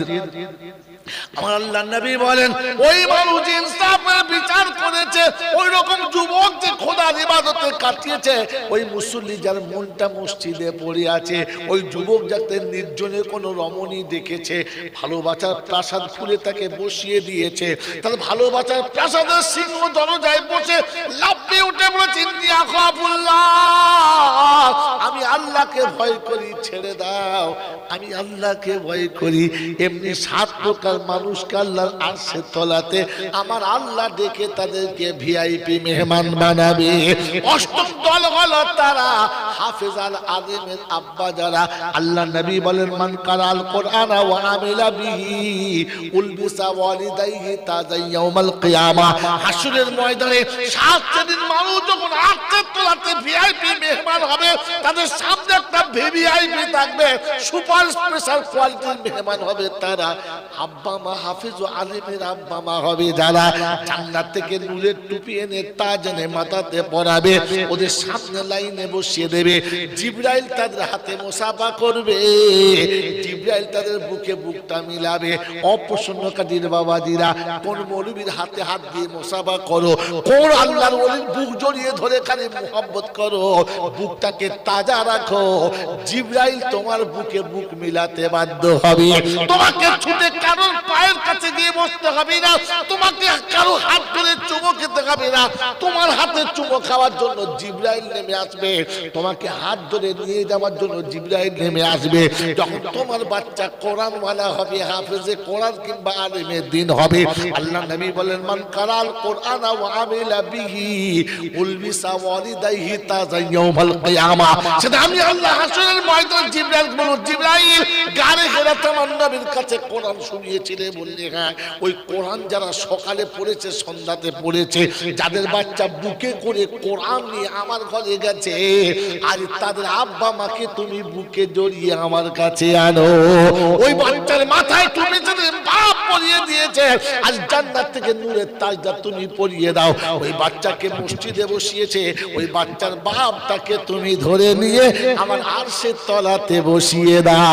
আমার আল্লাহ নবী বলেন ওই মানুষ যে ইনসাফের বিচার করেছে, ওই রকম যুবক যে খোদার ইবাদতে কাটিয়েছে, ওই মুসল্লি যার মনটা মসজিদে পড়ে আছে, ওই যুবক যাতে নির্জনে কোনো রমণী দেখেছে, ভালোবাসার প্রাসাদ খুলে তাকে বসিয়ে দিয়েছে, তার ভালোবাসার প্রাসাদের সিংহ দরজায় বসে লাফিয়ে উঠে বলেছেন ইয়া খাফুল্লাহ, আমি আল্লাহকে ভয় করি, ছেড়ে দাও, আমি আল্লাহকে ভয় করি। এমনি 7 প্রকার মানুষকে আল্লাহর আরশের তলাতে আমার আল্লাহ ডেকে তাদেরকে ভিআইপি মেহমান বানাবে। 8ম দল হলো তারা হাফেজ আল আযমের আব্বা যারা। আল্লাহ নবী বলেন মান কারাল কোরআন ওয়া আমিলা বিহি উলবিসা ওয়ালিদাইহি তাজা ইয়াউমাল কিয়ামা। হাসরের ময়দানে 7 শ্রেণীর মানুষ যখন আরশের তলাতে ভিআইপি মেহমান হবে, তাদের সামনে একটা ভিআইপি থাকবে, সুপার স্পেশাল কোয়ালিটির মেহমান হবে তারা। আব্বা মা হাফেজ ও আলিমের আব্বা মা হবে যারা, জান্নাত থেকে নূরের টুপি এনে তাজ এনে মাথাতে পরাবে, ওদের সামনে লাইনে বসিয়ে দেবে। জিবরাইল তাদের হাতে মুসাফা করবে, জিবরাইল তাদের বুকে বুকটা মিলাবে। অপ্রসন্নকারীর বাবাজিরা, কোন মৌলবীর হাতে হাত দিয়ে মুসাফা করো, কোন আল্লাহর ওলির বুক জড়িয়ে ধরে খালি মুহাব্বত করো, বুকটাকে তাজা রাখো, জিবরাইল তোমার বুকে বুক মিলাতে বাধ্য হবে। তোমাকে ছুটে কারোর পায়ের কাছে গিয়ে বসতে হবে না, তোমাকে কারো হাত ধরে চুমো খেতে হবে না, তোমার হাতে চুমো খাওয়ার জন্য জিবরাইল নেমে আসবে, তোমাকে হাত ধরে নিয়ে যাওয়ার জন্য জিবরাইল নেমে আসবে। যখন তোমার বাচ্চা কোরআনওয়ালা হবে, হাফেজে কোরআন কিংবা আলেমের দিন হবে, আল্লাহ নবী বলেন মান কারাল কোরআন ওয়া আমিলা বিহি উলবিসা ওয়ালিদাইহি তাজা ইয়াউমাল কিয়ামা। সেটা আমি আল্লাহ হাসরের ময়দানে জিবরাইল বলবো, জিবরাইল গারে ঘেরা তোমার নবীর কাছে কোরআন শুনিয়েছিলে, বললে হ্যাঁ। ওই কোরআন যারা সকালে পড়েছে, সন্ধ্যাতে পড়েছে, যাদের বাচ্চা বুকে করে কোরআন নিয়ে আমার ঘরে গেছে, আর তাদের আব্বা মাকে তুমি বুকে জড়িয়ে আমার কাছে আনো। ওই বাচ্চার মাথায় তুমি যদি বাপ পরিয়ে দিয়েছে, আর জান্নাত থেকে নূরের তাজটা তুমি পরিয়ে দাও। ওই বাচ্চাকে মসজিদে বসিয়েছে, ওই বাচ্চার বাপটাকে তুমি ধরে নিয়ে আমার আরশের তলাতে বসিয়ে দাও।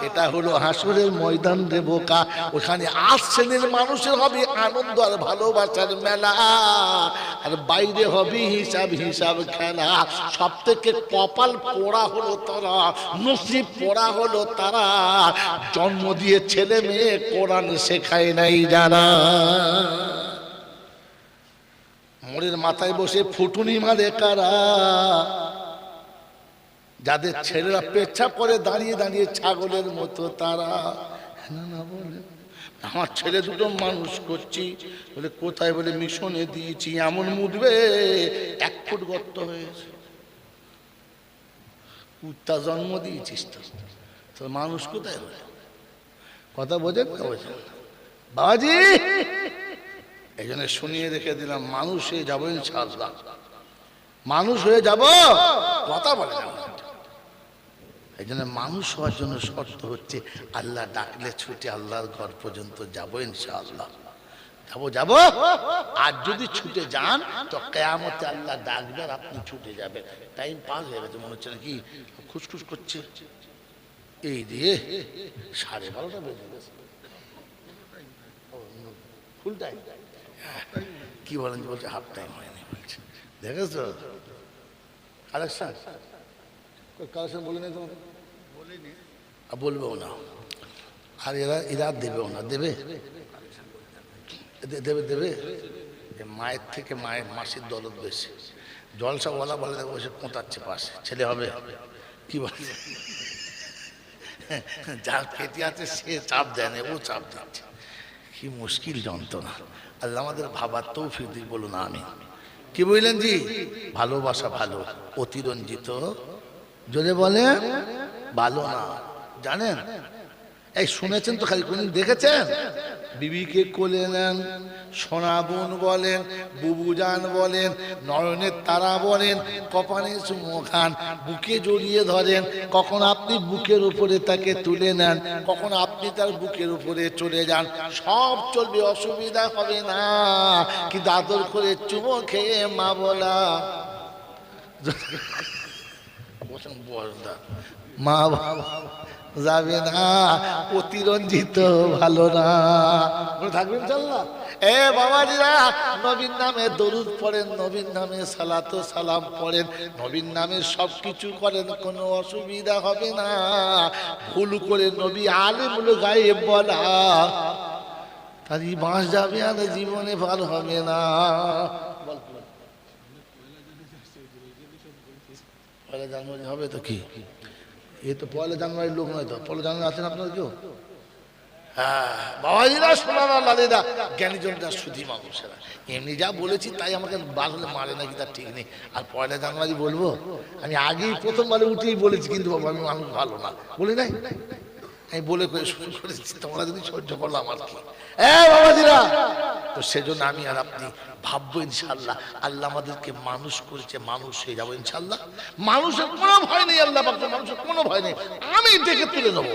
এটা হলো হাসরের ময়দান রে বোকা। ওখানে 8 শ্রেণীর মানুষের হবে আনন্দ আর ভালোবাসার মেলা, আর বাইরে হবে হিসাব হিসাব খেলা। সব থেকে কপাল পোড়া হলো তারা, নসিব পোড়া হলো তারা, জন্ম দিয়ে ছেলে মেয়ে কোরআন শেখায় নাই যারা। মোড়ের মাথায় বসে ফুটুনি মারে কারা, যাদের ছেলেরা পেচ্ছাপ করে দাঁড়িয়ে দাঁড়িয়ে ছাগলের মতো তারা। না বলে আমার ছেলে দুটো মানুষ করছি, বলে কোথায়, বলে মিশনে দিয়েছি, এমন মুদবে 1 ফুট গর্ত হয়েছে। কুত্তা জন্ম দিয়েছিস তো মানুষ কোথায় হলো? কথা বোঝে বাবাজি, এই জন্য শুনিয়ে রেখে দিলাম, মানুষ হয়ে যাবো ইনশাআল্লাহ, মানুষ হয়ে যাব, কথা বলে যাবো। এই জন্য মানুষ হওয়ার জন্য শর্ত হচ্ছে আল্লাহ ডাকলে ছুটে আল্লাহর ঘর পর্যন্ত যাবো ইনশাআল্লাহ, যাবো। আর যদি ছুটে যান তো কিয়ামতে আল্লাহ ডাকবে আর আপনি ছুটে যাবেন। টাইম পাস হয়ে গেছে মনে হচ্ছে, নাকি খুসখুস করছে। এই দিয়ে 12:30 বেজে গেছে, ফুল টাইম কি বলেন, বলছে হাফ টাইম হয়নি, বলছে দেখেছো কালেকশন। কালেকশন বলে নেই তোমাকে, বলবেও না, আর এরা দেবেও না। দেবে দেবে দেবে মায়ের থেকে মাসির দরদ বেশি। জলসাওয়ালা বলে বসে কোঁতাচ্ছে পাশে, ছেলে হবে কি বলে, যার পেটে আছে সে চাপ দেয় না, ও চাপ দিচ্ছে। কি মুশকিল যন্ত্রণা। আল্লাহ আমাদের ভাবার তৌফিক দিক, বলুন আমি। কি বললেন জি? ভালোবাসা ভালো, অতিরঞ্জিত জোরে বলে ভালো না, জানেন এই শুনেছেন তো, খালি কোনদিন দেখেছেন? বিবিকে কোলে নেন, সোনা বোন বলেন, বুবুজান বলেন, নয়নের তারা বলেন, কপালে চুমো খান, বুকে জড়িয়ে ধরেন। কখন আপনি বুকের উপরে তাকে তুলে নেন, কখন আপনি তার বুকের উপরে চলে যান, সব চলবে, অসুবিধা হবে না। কিন্তু আদর করে চুমো খেয়ে মা বলা, মা যাবে না, অতিরঞ্জিত ভালো না। থাকবেন ইনশাআল্লাহ। এ বাবাজিরা, নবীর নামে দরুদ পড়েন, নবীর নামে সালাত ও সালাম পড়েন, নবীর নামে সবকিছু করেন, কোনো অসুবিধা হবে না। ভুল করে নবী আলিমুল গায়েব বলা, তার বাঁশ যাবে আর জীবনে ভালো হবে না। পয়লা জানুয়ারি হবে তো কি, এ তো পয়লা জানুয়ারির লোক নয় তো। পয়লা জানুয়ারি আছেন আপনার কেউ? হ্যাঁ বাবাজিরা, শোনারা লালিদা, জ্ঞানীজনরা, সুধী মানুষেরা, এমনি যা বলেছি তাই আমাকে বার হলে মারে নাকি তার ঠিক নেই। আর পয়লা জানুয়ারি বলবো? আমি আগেই প্রথমবারে উঠেই বলেছি, কিন্তু বাবা আমি মানুষ ভালো না বলি নাই, আমি বলে করে শুরু করেছি, তোমরা যদি সহ্য করলাম আর কি। বাবাজিরা, তো সেজন্য আমি আর আপনি ভাববো ইনশাআল্লাহ, আল্লাহ আমাদেরকে মানুষ করেছে, মানুষ হয়ে যাবো ইনশাআল্লাহ। মানুষের কোনো ভয় নেই, আল্লাহ পাকের মানুষের কোনো ভয় নেই। আমি দেখে তুলে নেবো,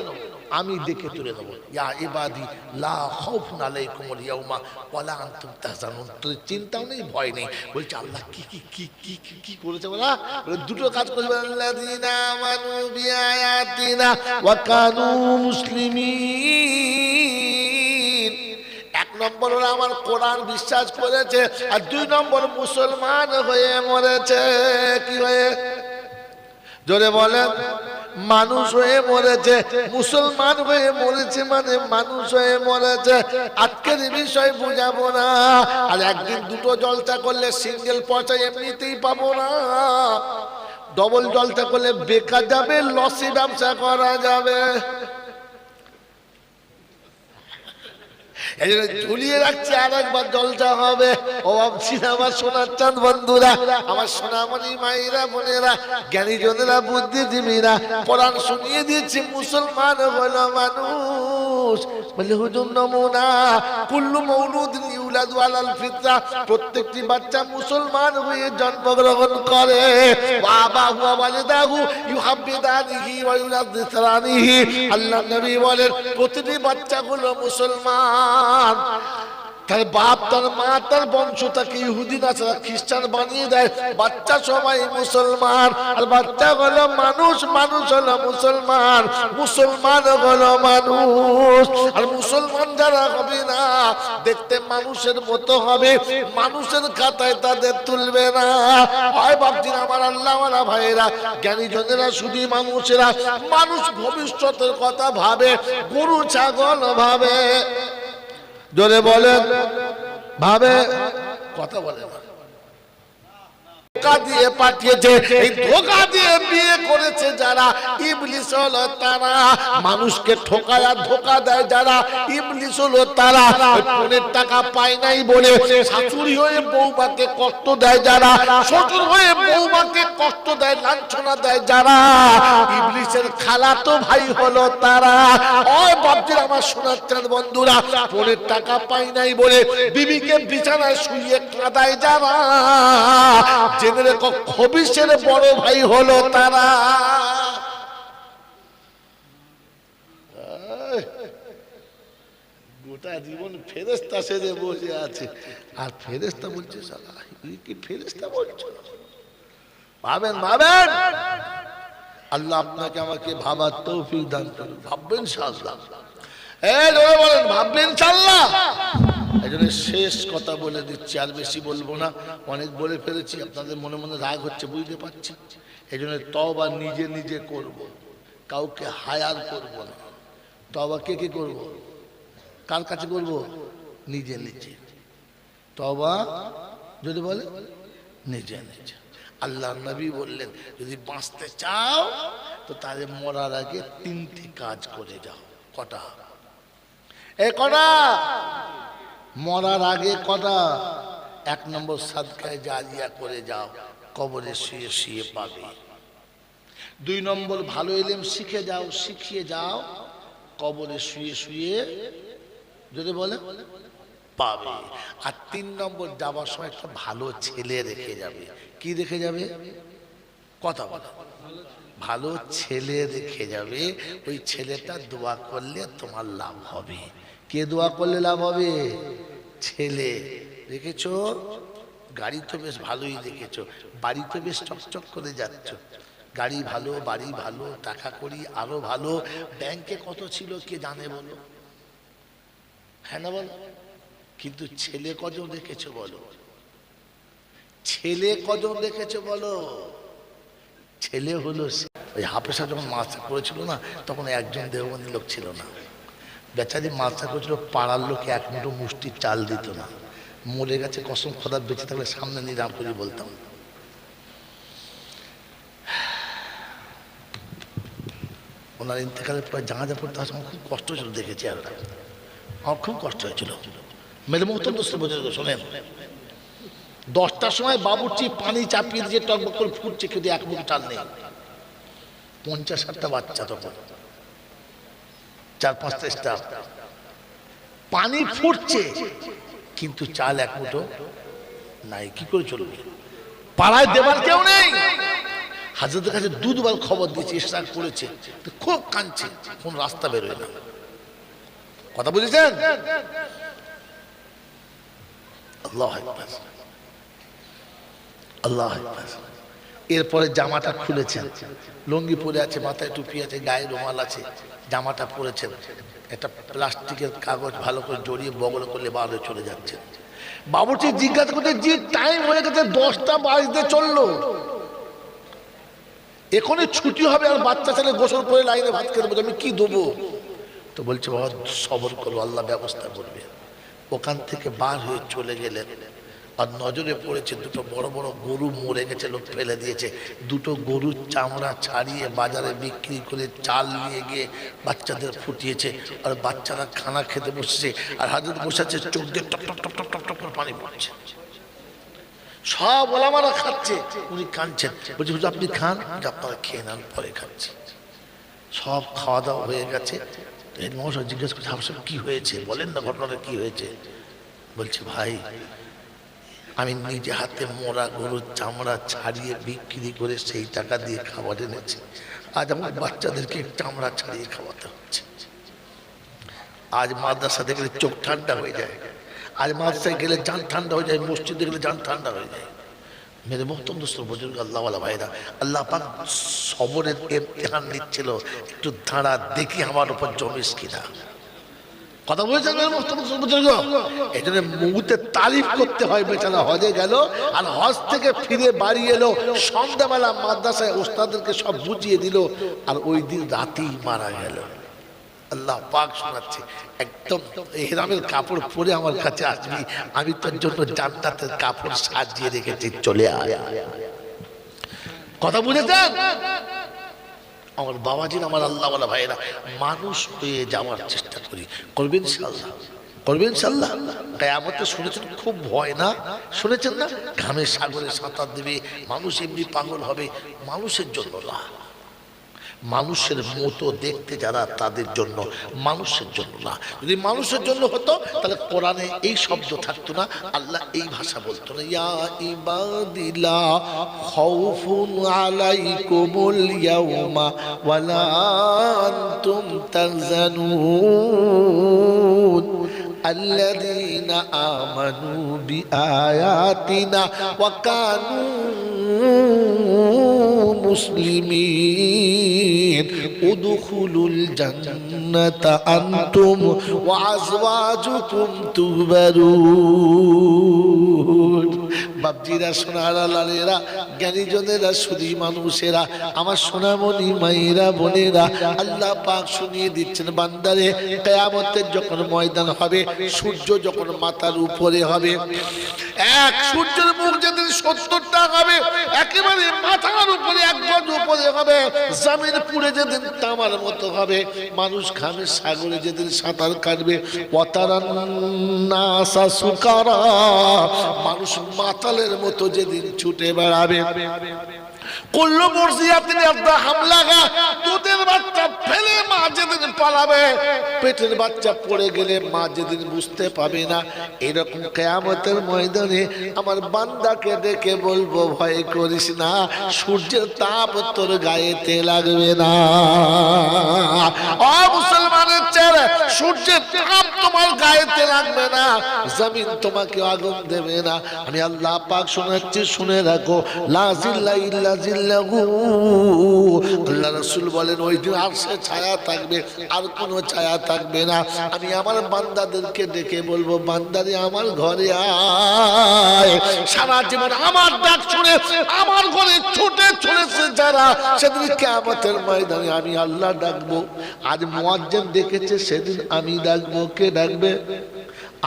আমি দেখে তুলে নেবো। ইয়া ইবাদি লা খাউফুন আলাইকুমুল ইয়াউমা ওয়ালা আনতুম তাহজানুন। তোদের চিন্তাও নেই, ভয় নেই। বলছে আল্লাহ কি কি কি কি কি করেছে বলা? দুটো কাজ করবে, আল্লাযীনা আমানু বিআয়াতিনা ওয়া কানু মুসলিমিন। এক নম্বর ওরা আমার কোরআন বিশ্বাস করেছে, আর দুই নম্বর মুসলমান হয়ে মরেছে। কি হয়ে? জোরে বলেন। মানুষ হয়ে মরেছে, মুসলমান হয়ে মরেছে, মানে মানুষ হয়ে মরেছে। আজকের বিষয় বুঝাবো না। আর একদিন দুটো জলসা করলে সিঙ্গেল পয়সা এমনিতেই পাবো না, ডবল জলসা করলে বেকার যাবে, লসে ব্যবসা করা যাবে। এই জন্য ঝুলিয়ে রাখছি, আর একবার জলসা হবে। ও ভাবছি আমার সোনার চাঁদ বন্ধুরা, আমার সোনামণি মায়েরা, বোনেরা, জ্ঞানীজনেরা, বুদ্ধিজীবীরা, কোরআন শুনিয়ে দিয়েছি মুসলমান হলো মানুষ। বলে হুজুর নমুনা, কুল্লু মাউলুদিন ইউলাদু আলাল ফিতরা, প্রত্যেকটি বাচ্চা মুসলমান হয়ে জন্মগ্রহণ করে। বাবা হুয়া ওয়ালিদাহু ইউহাব্বিদানিহি ওয়া ইউনাযিরানিহি। আল্লাহ নবী বলেন প্রতিটি বাচ্চাগুলো মুসলমান। তার বাপ, তার মা, তার বংশ তাকে ইহুদি নাসারা খ্রিস্টান বানিয়ে দেয়, বাচ্চা সবাই মুসলমান। আর বাচ্চা হলো মানুষ, মানুষ হলো মুসলমান, মুসলমান হলো মানুষ। আর মুসলমান যারা হবে না, দেখতে মানুষের মতো হবে, মানুষের খাতায় তাদের তুলবে না। হয় ভাবছেন আমার আল্লাহওয়ালা ভাইয়েরা, জ্ঞানীজনেরা, শুধু মানুষেরা, মানুষ ভবিষ্যতের কথা ভাবে, গরু ছাগল ভাবে। জোরে বলেন, ভাবে, কথা বলে না। ধোঁকা দিয়ে পাঠিয়েছে, এই ধোঁকা দিয়ে বিয়ে করেছে যারা, ইবলিস হলো তারা। মানুষকে ঠকায় আর ধোঁকা দেয় যারা, ইবলিস হলো তারা। পনের টাকা পায় নাই বলে শাশুড়ি হয়ে বৌমাকে কষ্ট দেয় যারা, শ্বশুর হয়ে বৌমাকে কষ্ট দেয়, লাঞ্ছনা দেয় যারা, ইবলিসের খালাতো ভাই হলো তারা। ওই বাপজির, আমার সোনার চাঁদ বন্ধুরা, পনের টাকা পায় নাই বলে বিবিকে বিছানায় শুইয়ে কাঁদায় যারা, জেনে রেখো খবিশের বড় ভাই হলো তারা। গোটা জীবন ফেরেশতা সেজে বসে আছে, আর ফেরেশতা বলছে শালা কি ফেরেশতা বলছো? ভাবেন, ভাবেন। আল্লাহ আপনাকে আমাকে ভাবার তৌফিক দান করুন। ভাববেন ইনশাআল্লাহ। বলেন ভাববেন ইনশাআল্লাহ। এই জন্য শেষ কথা বলে দিচ্ছি, আর বেশি বলবো না, অনেক বলে ফেলেছি, আপনাদের মনে মনে রাগ হচ্ছে বুঝতে পারছি। এই জন্য তওবা নিজে নিজে করব, কাউকে হায়ার করব না। তওবা কে কে করব? কার কাছে করব? নিজে নিজে। তওবা যদি বলে নিজে নিজে। আল্লাহ নবী বললেন যদি বাঁচতে চাও তো তাহলে মরার আগে তিনটি কাজ করে যাও। কটা? কটা? মরার আগে কটা? এক নম্বর সাদকায়ে জারিয়া করে যাও, কবরে শুয়ে শুয়ে পাবে। দুই নম্বর ভালো ইলম শিখে যাও, শিখিয়ে যাও, কবরে শুয়ে শুয়ে যদি বলে পাবে। আর 3 নম্বর যাবার সময় একটা ভালো ছেলে রেখে যাবে। কি রেখে যাবে? কথা বলো। ভালো ছেলে রেখে যাবে, ওই ছেলেটা দোয়া করলে তোমার লাভ হবে। কে দোয়া করলে লাভ হবে? ছেলে। রেখেছো, গাড়ি তো বেশ ভালোই রেখেছো, বাড়ি তো বেশ চকচক করে যাচ্ছ, গাড়ি ভালো, বাড়ি ভালো, টাকা করি আরো ভালো, ব্যাংকে কত ছিল কে জানে বলো, হ্যাঁ না বলো? কিন্তু ছেলে কজন রেখেছো বলো? ছেলে কজন রেখেছো বলো? ছেলে হলো ওই হাফেজা যখন মাস্টার করেছিল না, তখন একজন দেওবন্দি লোক ছিল না, বেচারি মাস্টার করেছিল, পাড়ার লোকে এক মুঠো মুষ্টি চাল দিত না। মরে গেছে, কসম খোদা, বেঁচে থাকলে সামনে নিয়ে রাম করে বলতাম। ওনার ইন্তেকালের পর জানাজা পড়তে আসলে আমার খুব কষ্ট হয়েছিল, দেখেছি। আর আমার খুব কষ্ট হয়েছিল। মেরে মহতম দোস্ত বুঝে শোনেন, 10টার সময় বাবুর্চি পানি চাপিয়ে দিয়ে টকবক করে ফুটছে, কিন্তু এক মুখ চাল নেই। 50-60টা বাচ্চা, তখন 4-5টা স্টাফ, পানি ফুটছে কিন্তু চাল এক মুঠো নাই। কি করে চলবে? পাড়ায় দেবার কেউ নেই। হাজরতের কাছে 2 বার খবর দিয়েছে, ইশরাক করেছে, খুব কাঁদছে, কোন রাস্তা বেরোয় না। কথা বুঝেছেন? আল্লাহু আকবার, আল্লাহু আকবার। এরপরে জামাটা খুলেছেন, লুঙ্গি পরে আছে, মাথায় টুপি আছে, গায়ে রুমাল আছে, জামাটা পরেছেন, একটা প্লাস্টিকের কাগজ ভালো করে জড়িয়ে বগল করলে বাইরে চলে যাচ্ছে। বাবুর্চি জিজ্ঞাসা করতে, যে টাইম হয়ে গেছে, 10টা বাজতে চললো, এখনই ছুটি হবে, আর বাচ্চা ছেলে গোসল করে লাইনে ভাত খেতে বলছে, আমি কি দেবো? তো বলছে, বাবা সবর করো, আল্লাহ ব্যবস্থা করবে। ওখান থেকে বার হয়ে চলে গেলেন, আর নজরে পড়েছে 2টো বড় বড় গরু মরে গেছে, লোক ফেলে দিয়েছে। 2টো গরুর চামড়া ছাড়িয়ে বাজারে বিক্রি করে চাল নিয়ে গিয়ে বাচ্চাদের ফুটিয়েছে, আর বাচ্চারা খানা খেতে বসছে, আর হাজরত বসাচ্ছে, চোখ দিয়ে top top top top top top করে পানি পড়ছে। সব ওলামারা খাচ্ছে, উনি কাঁদছেন, বলছে হুজুর আপনি খান, আপনারা খেয়ে নেন, পরে খাচ্ছি। সব খাওয়া দাওয়া হয়ে গেছে। মহাশয় জিজ্ঞেস করছে, আপনার কি হয়েছে, বলেন না ঘটনাটা কি হয়েছে? বলছে, ভাই আমি নিজে হাতে মোরা গরুর চামড়া ছাড়িয়ে বিক্রি করে সেই টাকা দিয়ে খাবার এনেছি, আজ আমার বাচ্চাদেরকে চামড়া ছাড়িয়ে খাওয়াতে হচ্ছে। আজ মাদ্রাসাতে গেলে চোখ ঠান্ডা হয়ে যায়, আজ মাদ্রাসায় গেলে জান ঠান্ডা হয়ে যায়, মসজিদে গেলে জান ঠান্ডা হয়ে যায়। মেরে মোহতরম দোস্ত বুজুর্গ, আল্লাহওয়ালা ভাইরা, আল্লাহ পাক সবরের ইমতিহান নিচ্ছিল, একটু দাঁড়া দেখি আমার উপর জমিস কিনা। কথা বলেছেন বুজুর্গ? এই জন্য মুহূর্তে তারিফ করতে হয়। বেচারা হজে গেল, আর হজ থেকে ফিরে বাড়ি এলো, সন্ধ্যাবেলা মাদ্রাসায় ওস্তাদেরকে সব বুঝিয়ে দিল, আর ওই দিন রাতেই মারা গেল। আল্লাহ পাক শোনাচ্ছে, একদম ইহরামের কাপড় পরে আমার কাছে আসবি, আমি তোর জন্য জান্নাতের কাপড় সাজিয়ে রেখেছি, চলে আয়। কথা বুঝেছেন আমার বাবাজির, আমার আল্লাহওয়ালা ভাইয়েরা? মানুষ হয়ে যাওয়ার চেষ্টা করি, করবেন ইনশাআল্লাহ, করবেন ইনশাআল্লাহ। কিয়ামতে শুনেছেন খুব ভয় না? শুনেছেন না? ঘামের সাগরে সাঁতার দেবে, মানুষ এমনি পাগল হবে। মানুষের জন্য না, মানুষের মতো দেখতে যারা, তাদের জন্য, মানুষের জন্য না। যদি মানুষের জন্য হতো তাহলে কোরআনে এই শব্দ থাকতো না, আল্লাহ এই ভাষা বলতো না, ইয়া ইবাদিলা খাউফুন আলাইকুমুল ইয়াউমা ওয়ালা আনতুম তাহজানুন আল্লাযীনা আমানু বিআয়াতিনা ওয়া কানু মুসলিমিন উদখুলুল জান্নাতা আনতুম ওয়া আজওয়াজুকুম তুহবারুন। বাপজিরা, সোনারা, লালেরা, জ্ঞানীজনেরা, সুধী মানুষেরা, আমার সোনামণি মায়েরা, বোনেরা, আল্লাহ পাক শুনিয়ে দিচ্ছেন, বান্দারে কিয়ামতের যখন ময়দান হবে, সূর্য যখন মাথার উপরে হবে, এক সূর্যের মুখ যেদিন 70টা হবে, একেবারে মাথার উপরে 1 গজ উপরে হবে, জমিন পুড়ে যেদিন তামার মতো হবে, মানুষ ঘামের সাগরে যেদিন সাঁতার কাটবে, ওয়াতারান নাসা সুকারা, মানুষ মাতালের মতো যেদিন ছুটে বেড়াবে, কুল্লু মুরজিয়াতিন ইয়াদা হামলাগা, দুধের বাচ্চা ফেলে মা যেদিন পালাবে, পেটের বাচ্চা পড়ে গেলে মা যেদিন বুঝতে পাবে না, এরকম কিয়ামতের ময়দানে আমার বান্দাকে ডেকে বলবো ভয় করিস না, সূর্যের তাপ তোর গায়েতে লাগবে না। ও মুসলমানের ছেলে, সূর্যের তাপ তোমার গায়েতে লাগবে না, জমিন তোমাকে আগুন দেবে না। আমি আল্লাহ পাক শোনাচ্ছি, শুনে রাখো, লা জিল্লা ইল্লা জিল্লাহু। আল্লাহ রাসূল বলেন ওই দিন আরশে ছায়া থাকবে, আর কোনো ছায়া থাকবে না। আমি আমার বান্দাদেরকে ডেকে বলবো, বান্দারে আমার ঘরে আয়। সারা জীবন আমার ডাক শুনে আমার ঘরে ছুটে চলেছে যারা, সেদিন কিয়ামতের ময়দানে আমি আল্লাহ ডাকবো। আজ মুয়াজ্জিন ডেকেছে, সেদিন আমি ডাকবো। কে ডাকবে?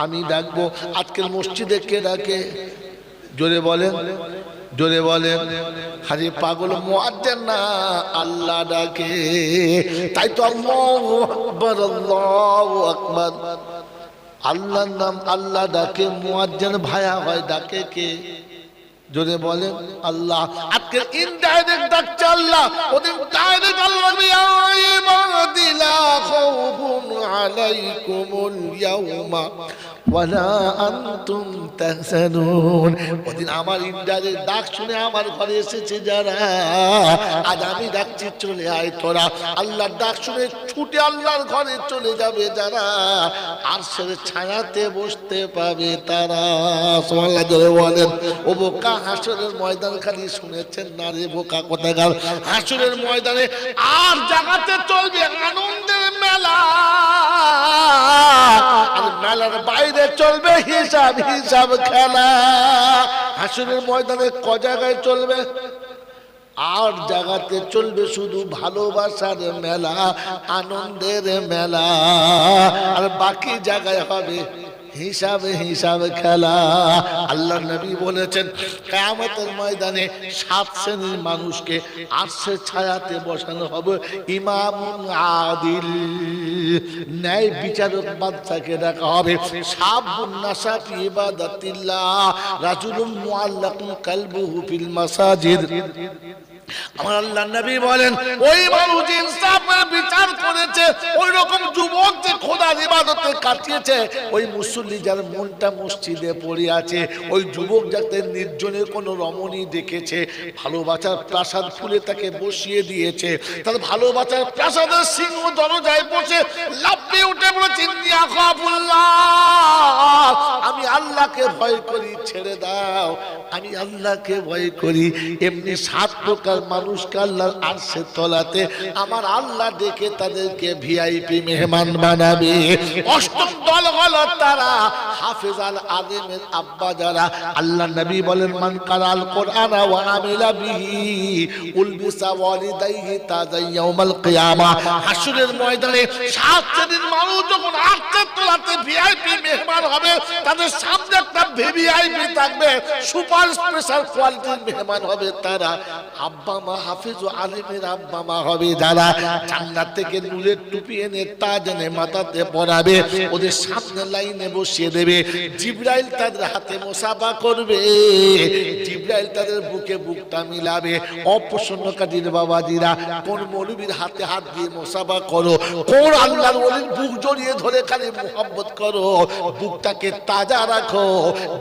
আমি ডাকবো। আজকের মসজিদে কে ডাকে? জোরে বলেন, জোরে বলেন। হাজি পাগল মুয়াজ্জিন না, আল্লাহ ডাকে। তাই তো আল্লাহু আকবার, আল্লাহু আকবার। আল্লাহর নাম আল্লাহ ডাকে, মুয়াজ্জিন ভায়া হয়, ডাকে কে? জোরে বলেন, আল্লাহ। আজকে ইনডাইরেক্ট ডাকছে আল্লাহ, ওদিন ডাইরেক্ট আল্লাহ ইয়া ইবাদি লা খাউফুন আলাইকুমুল ইয়াউমা ওয়ালা আনতুম তাহজানুন। ওদিন আমার ইনডাইরেক্ট ডাক শুনে আমার ঘরে এসেছে যারা, আজ আমি ডাকছি চলে আয় তোরা। আল্লাহর ডাক শুনে ছুটে আল্লাহর ঘরে চলে যাবে যারা, আরশের ছায়াতে বসতে পাবে তারা। সুবহানাল্লাহ, জোরে বলেন। ও বোকা, হাসরের ময়দান খালি শুনেছেন না রে বোকা কোথাকার? হাসরের ময়দানে আর জাগাতে চলবে আনন্দের মেলা, আর মেলার বাইরে চলবে হিসাব হিসাব খেলা। হাসরের ময়দানে ক জায়গায় চলবে? আর জায়গাতে চলবে শুধু ভালোবাসার মেলা, আনন্দের মেলা, আর বাকি জায়গায় হবে হিসাবে হিসাব খেলা। আল্লাহ নবী বলেছেন কিয়ামতের ময়দানে 7 শ্রেণীর মানুষকে আরশের ছায়াতে বসানো হবে। ইমামুন আদিল, ন্যায় বিচারক বাদশাকে ডাকা হবে। শাবুন নাশা ফি ইবাদাতিল্লাহ, রাজুলুন মুআল্লাকুন কালবুহু ফিল মাসাজিদ। আমার আল্লাহ নবী বলেন ওই মানুষ ইনসাফের বিচার করেছে, ওই রকম যুবক যে খোদার ইবাদতে কাটিয়েছে, ওই মুসল্লি যার মনটা মসজিদে পড়ে আছে, ওই যুবক যাতে নির্জনে কোনো রমণী দেখেছে, ভালোবাসার প্রাসাদ খুলে তাকে বসিয়ে দিয়েছে, তার ভালোবাসার প্রাসাদের সিংহ দরজায় বসে লাফিয়ে উঠে বলেছেন ইয়া খাফুল্লাহ, আমি আল্লাহকে ভয় করি, ছেড়ে দাও, আমি আল্লাহকে ভয় করি। এমনি 7 প্রকার মানুষকে আল্লাহর আরশের তলাতে আমার আল্লাহ ডেকে তাদেরকে ভিআইপি মেহমান বানাবে। 8ম দল হলো তারা হাফেজ আল আলিমের আব্বা যারা। আল্লাহ নবী বলেন মান কারাল কোরআন ওয়া আমিলা বিহি উলবিসা ওয়ালিদাইহি তাজা ইয়াউমাল কিয়ামা। হাসরের ময়দানে 7 শ্রেণীর মানুষ যখন আরশের তলাতে ভিআইপি মেহমান হবে, তাদের সামনে একটা ভিআইপি থাকবে, সুপার স্পেশাল কোয়ালিটির মেহমান হবে তারা। আব্বা মা হাফেজ ও আলিমের আব্বা মা হবে যারা, জান্নাত থেকে নূরের টুপি এনে তাজ এনে মাথাতে পরাবে, ওদের সামনে লাইনে বসিয়ে দেবে। জিবরাইল তাদের হাতে মুসাফা করবে, জিবরাইল তাদের বুকে বুকটা মিলাবে। অপ্রসন্নকারীর বাবাজিরা, কোন মৌলবীর হাতে হাত দিয়ে মুসাফা করো, কোন আল্লাহর ওলির বুক জড়িয়ে ধরে খালি মুহাব্বত করো, বুকটাকে তাজা রাখো,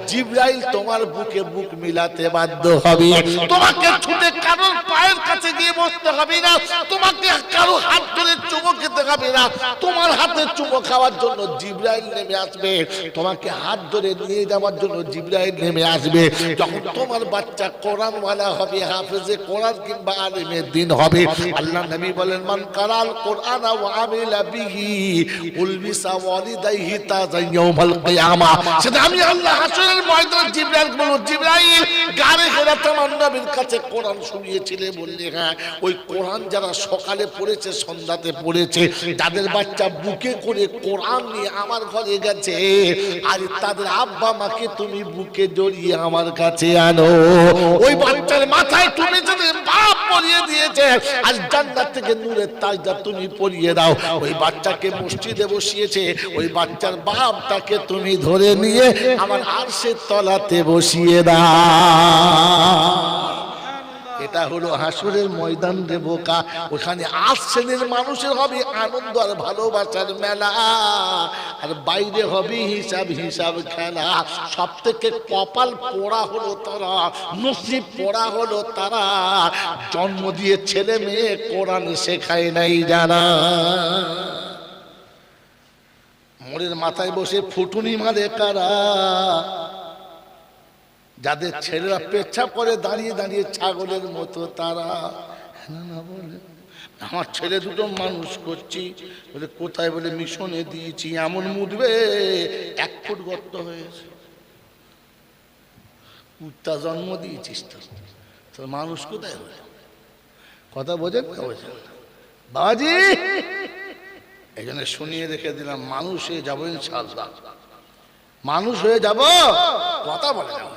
জিবরাইল তোমার বুকে বুক মিলাতে বাধ্য হবে। তোমাকে ছুটে কারোর পায়ের কাছে গিয়ে বসতে হবে না, তোমাকে কারো হাত ধরে চুমো খেতে হবে না, তোমার হাতে চুমো খাওয়ার জন্য জিবরাইল নেমে আসবে, তোমাকে হাত ধরে নিয়ে যাওয়ার জন্য জিবরাইল নেমে আসবে। যখন তোমার বাচ্চা কোরআনওয়ালা হবে, হাফেজে কোরআন কিংবা আলিমের দিন হবে, আল্লাহ নবী বলেন মান কারাল কোরআন ওয়া আমিলা বিহি উলবিসা ওয়ালিদাইহি তাজা ইয়াউমাল কিয়ামা। সেটা আমি আল্লাহ হাসরের ময়দানে জিবরাইল বলবো, জিবরাইল গারে হেরাত আমার নবীর কাছে কোরআন শুনিয়েছিলে, বললে হ্যাঁ। ওই কোরআন যারা সকালে পড়েছে, সন্ধ্যাতে পড়েছে, যাদের বাচ্চা বুকে করে কোরআন নিয়ে আমার ঘরে গেছে, আর তাদের আব্বা মাকে তুমি বুকে জড়িয়ে আমার কাছে আনো। ওই বাচ্চার মাথায় তুমি যদি বাপ পরিয়ে দিয়েছে, আর জান্নাত থেকে নূরের তাজটা তুমি পরিয়ে দাও। ওই বাচ্চাকে মসজিদে বসিয়েছে, ওই বাচ্চার বাপটাকে তুমি ধরে নিয়ে আমার আরশের তলাতে বসিয়ে দাও। এটা হলো হাসরের ময়দান রে বোকা। ওখানে 8 শ্রেণীর মানুষের হবে আনন্দ আর ভালোবাসার মেলা, আর বাইরে হবে হিসাব হিসাব খেলা। সব থেকে কপাল পোড়া হলো তারা, নসিব পোড়া হলো তারা, জন্ম দিয়ে ছেলে মেয়ে কোরআন শেখায় নাই যারা। মোড়ের মাথায় বসে ফুটুনি মারে কারা, যাদের ছেলেরা পেচ্ছাপ করে দাঁড়িয়ে দাঁড়িয়ে ছাগলের মতো তারা। না বলে আমার ছেলে দুটো মানুষ করছি, বলে কোথায়, বলে মিশনে দিয়েছি। এমন মুদবে 1 ফুট গর্ত হয়েছে। কুত্তা জন্ম দিয়েছিস তো মানুষ কোথায় হলো? কথা বোঝেন বাবাজি? এই জন্য শুনিয়ে রেখে দিলাম, মানুষ হয়ে যাবো ইনশাআল্লাহ, মানুষ হয়ে যাব, কথা বলে যাবো।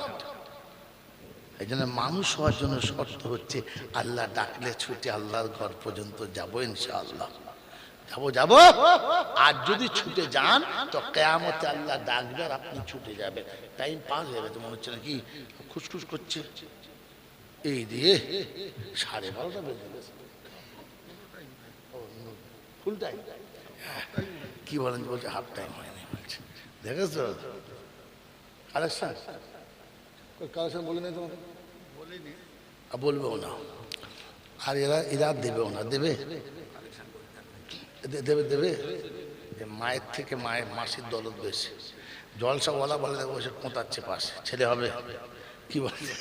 এই জন্য মানুষ হওয়ার জন্য শর্ত হচ্ছে আল্লাহ ডাকলে ছুটে আল্লাহর ঘর পর্যন্ত যাবো ইনশাআল্লাহ, যাবো। আর যদি ছুটে যান তো কিয়ামতে আল্লাহ ডাকবে আর আপনি ছুটে যাবেন। টাইম পাস হয়ে গেছে মনে হচ্ছে নাকি, খুসখুস করছে। এই দিয়ে 12:30 বেজে গেছে, ফুল টাইম কি বলেন? বলছে হাফ টাইম হয়নি, বলছে দেখেছো কালেকশন। কালেকশন বলে নেই তোমাকে, বলবেও না, আর এরা দেবেও না। দেবে দেবে দেবে মায়ের থেকে মাসির দরদ বেশি। জলসাওয়ালা বলে বসে কোঁতাচ্ছে পাশে, ছেলে হবে কি বলে,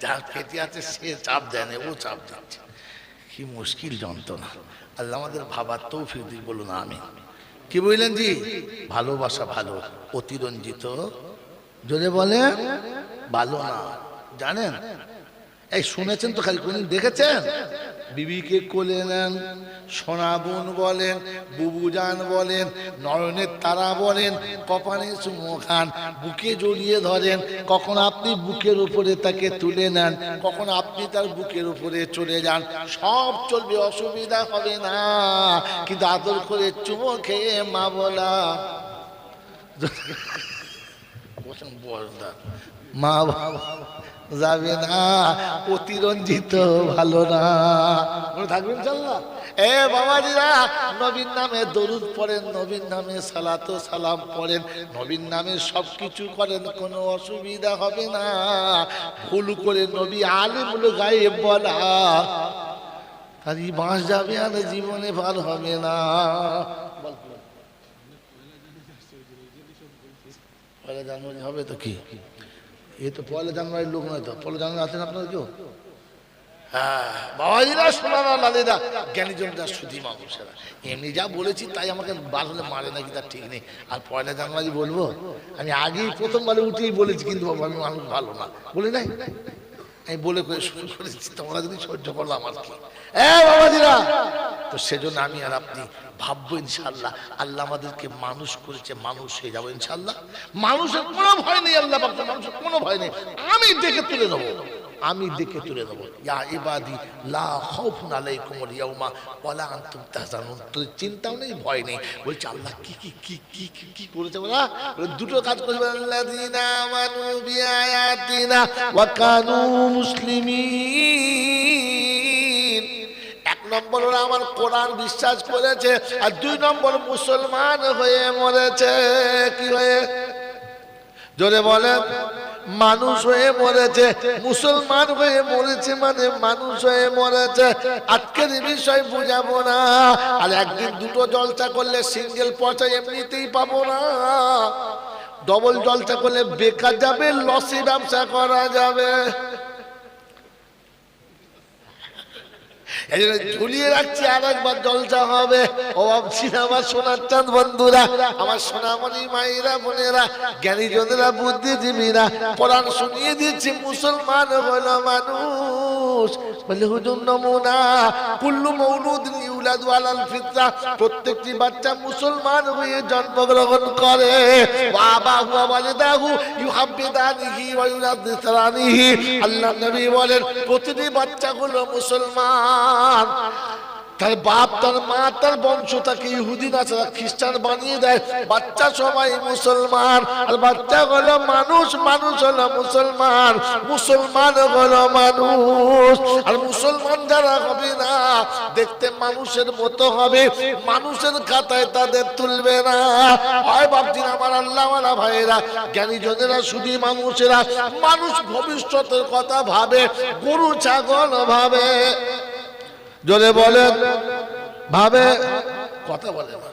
যার পেটে আছে সে চাপ দেয় না, ও চাপ দিচ্ছে। কি মুশকিল যন্ত্রণা। আল্লাহ আমাদের ভাবার তৌফিক দিক, বলুন আমি। কি বললেন জি? ভালোবাসা ভালো, অতিরঞ্জিত যদি বলে ভালো না। জানেন এই শুনেছেন তো, খালি কোনদিন দেখেছেন? বিবিকে কোলে নেন, সোনা বোন বলেন, বুবুজান বলেন, নয়নের তারা বলেন, কপালে চুমো খান, বুকে জড়িয়ে ধরেন। কখন আপনি বুকের উপরে তাকে তুলে নেন, কখন আপনি তার বুকের উপরে চলে যান, সব চলবে, অসুবিধা হবে না। কিন্তু আদর করে চুমো খেয়ে মা বলা, মা যাবে না, অতিরঞ্জিত ভালো না। থাকবেন ইনশাআল্লাহ। এ বাবাজিরা, নবীর নামে দরুদ পড়েন, নবীর নামে সালাত ও সালাম পড়েন, নবীর নামে সবকিছু করেন, কোনো অসুবিধা হবে না। ভুল করে নবী আলিমুল গায়েব বলা, আর এই বাঁশ যাবে আর জীবনে ভালো হবে না। পয়লা জানুয়ারি হবে তো কি, এ তো 1 জানুয়ারির লোক নয় তো। 1 জানুয়ারি আছেন আপনারা কেউ? হ্যাঁ বাবাজিরা, সোনারা লালেরা, জ্ঞানীজনরা, সুধী মানুষেরা, এমনি যা বলেছি তাই আমাকে বার হলে মারে নাকি তার ঠিক নেই। আর 1 জানুয়ারি বলবো? আমি আগেই প্রথমবারে উঠেই বলেছি, কিন্তু বাবা আমি মানুষ ভালো না বলে নাই, আমি বলে করে শুরু করেছি। তোমরা যদি সহ্য করলাম আর কি। বাবাজিরা, তো সেজন্য আমি আর আপনি ভাববো ইনশাআল্লাহ, আল্লাহ আমাদেরকে মানুষ করেছে, মানুষ হয়ে যাবো ইনশাআল্লাহ। মানুষের কোনো ভয় নেই, আল্লাহ পাক মানুষের কোনো ভয় নেই। আমি দেখে তুলে নেবো, আমি দেখে তুলে দেবো। ইয়া ইবাদি লা খাউফুন আলাইকুমুল ইয়াউমা ওয়ালা আনতুম তাহজানুন। তোর চিন্তাও নেই, ভয় নেই। বলছে আল্লাহ কি কি কি কি কি করেছে বলা? দুটো কাজ করেছে, আল্লাযীনা আমানু বিআয়াতিনা ওয়া কানু মুসলিমিন। 1 নম্বর ওরা আমার কোরআন বিশ্বাস করেছে, আর 2 নম্বর মুসলমান হয়ে মরেছে। কি হয়ে? জোরে বলেন। মানুষ হয়ে মরেছে, মুসলমান হয়ে মরেছে, মানে মানুষ হয়ে মরেছে। আজকের বিষয় বুঝাবো না। আর একদিন দুটো জলসা করলে সিঙ্গেল পয়সা এমনিতেই পাবো না, ডবল জলসা করলে বেকার যাবে, লসে ব্যবসা করা যাবে। এই জন্য ঝুলিয়ে রাখছি, আর একবার জলসা হবে। ও ভাবছি আমার সোনার চাঁদ বন্ধুরা, আমার সোনামণি মায়েরা, বোনেরা, জ্ঞানীজনেরা, বুদ্ধিজীবীরা, কোরআন শুনিয়ে দিচ্ছি মুসলমান হলো মানুষ। বলে হুজুর নমুনা, কুল্লু মাউলুদিন ইউলাদু আলাল ফিতরা, প্রত্যেকটি বাচ্চা মুসলমান হয়ে জন্মগ্রহণ করে। বাবা হুয়া ওয়ালিদাহু ইউহাব্বিদানিহি ওয়া ইউনাদ্দিসানিহি। আল্লাহ নবী বলেন প্রতিটি বাচ্চাগুলো মুসলমান। তার বাপ তার মা তার বংশ তাকে ইহুদি নাছারা খ্রিস্টান বানিয়ে দেয়, বাচ্চা সবাই মুসলমান। আর বাচ্চা হলো মানুষ, মানুষ হলো মুসলমান, মুসলমান হলো মানুষ। আর মুসলমান যারা হবে না, দেখতে মানুষের মতো হবে, মানুষের খাতায় তাদের তুলবে না। হয় ভাবছেন আমার আল্লাহওয়ালা ভাইয়েরা, জ্ঞানী জনেরা, শুধু মানুষেরা, মানুষ ভবিষ্যতের কথা ভাবে, গরু ছাগল ভাবে, জোরে বলেন ভাবে, কথা বলে না।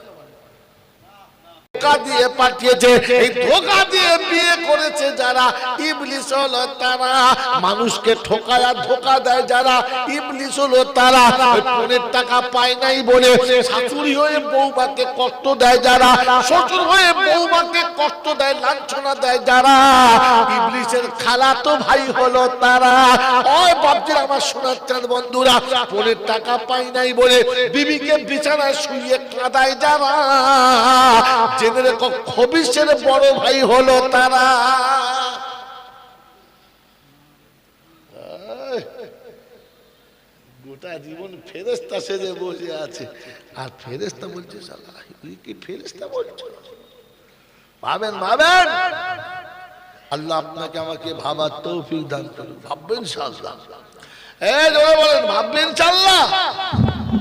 ধোঁকা দিয়ে পাঠিয়েছে, এই ধোঁকা দিয়ে বিয়ে করেছে যারা, ইবলিস হলো তারা। মানুষকে ঠকায় আর ধোঁকা দেয় যারা, ইবলিস হলো তারা। পনের টাকা পায় নাই বলে শাশুড়ি হয়ে বৌমাকে কষ্ট দেয় যারা, শ্বশুর হয়ে বৌমাকে কষ্ট দেয়, লাঞ্ছনা দেয় যারা, ইবলিসের খালাতো ভাই হলো তারা। ওই বাপজির আমার শোনার চান বন্ধুরা, পনের টাকা পায় নাই বলে বিবিকে বিছানায় শুইয়ে কাঁদায় যারা, জেনে রেখো খবিশের বড় ভাই হলো তারা। গোটা জীবন ফেরেশতা সেজে বসে আছে, আর ফেরেশতা বলছে শালা কি ফেরেশতা বলছো। ভাবেন ভাবেন, আল্লাহ আপনাকে আমাকে ভাবার তৌফিক দান করুন। ভাববেন ইনশাআল্লাহ, এই জোরে বলেন ভাববেন ইনশাআল্লাহ।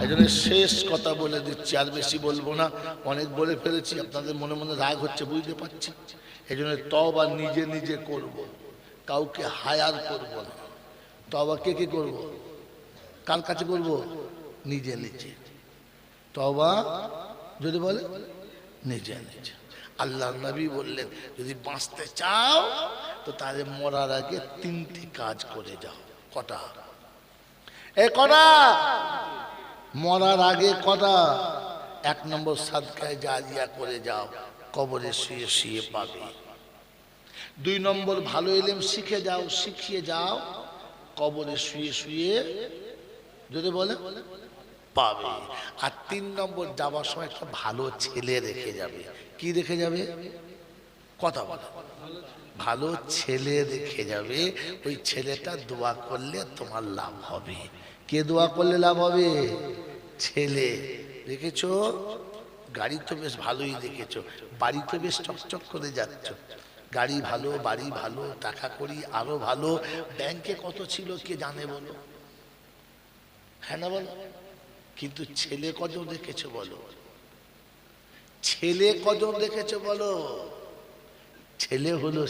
এই জন্য শেষ কথা বলে দিচ্ছি, আর বেশি বলবো না, অনেক বলে ফেলেছি, আপনাদের মনে মনে রাগ হচ্ছে বুঝতে পারছি। এই জন্য তওবা নিজে নিজে করব, কাউকে হায়ার করব না। তওবা কে কে করব, কার কাছে করব, নিজে নিজে। তওবা যদি বলে নিজে নিজে। আল্লাহর নবী বললেন, যদি বাঁচতে চাও তো তাহলে মরার আগে তিনটি কাজ করে যাও। কটা? এ কটা? মরার আগে কটা? এক নম্বর সাদকায়ে জারিয়া করে যাও, কবরে শুয়ে শুয়ে পাবে। দুই নম্বর ভালো ইলম শিখে যাও, শিখিয়ে যাও, কবরে শুয়ে শুয়ে যদি বলে পাবে। আর তিন নম্বর যাওয়ার সময় একটা ভালো ছেলে রেখে যাবে। কি রেখে যাবে? কথা বলে, ভালো ছেলে রেখে যাবে। ওই ছেলেটা দোয়া করলে তোমার লাভ হবে। কে দোয়া করলে লাভ হবে? ছেলে। দেখেছো, গাড়ি তো বেশ ভালোই দেখেছো, বাড়ি তো বেশ চকচক করে যাচ্ছ, গাড়ি ভালো, বাড়ি ভালো, টাকা করি আরো ভালো। ব্যাংকে কত ছিল কে জানে বলো? হ্যাঁ না বলো? কিন্তু ছেলে কজন দেখেছো বলো? ছেলে কজন দেখেছো বলো? ছেলে হলো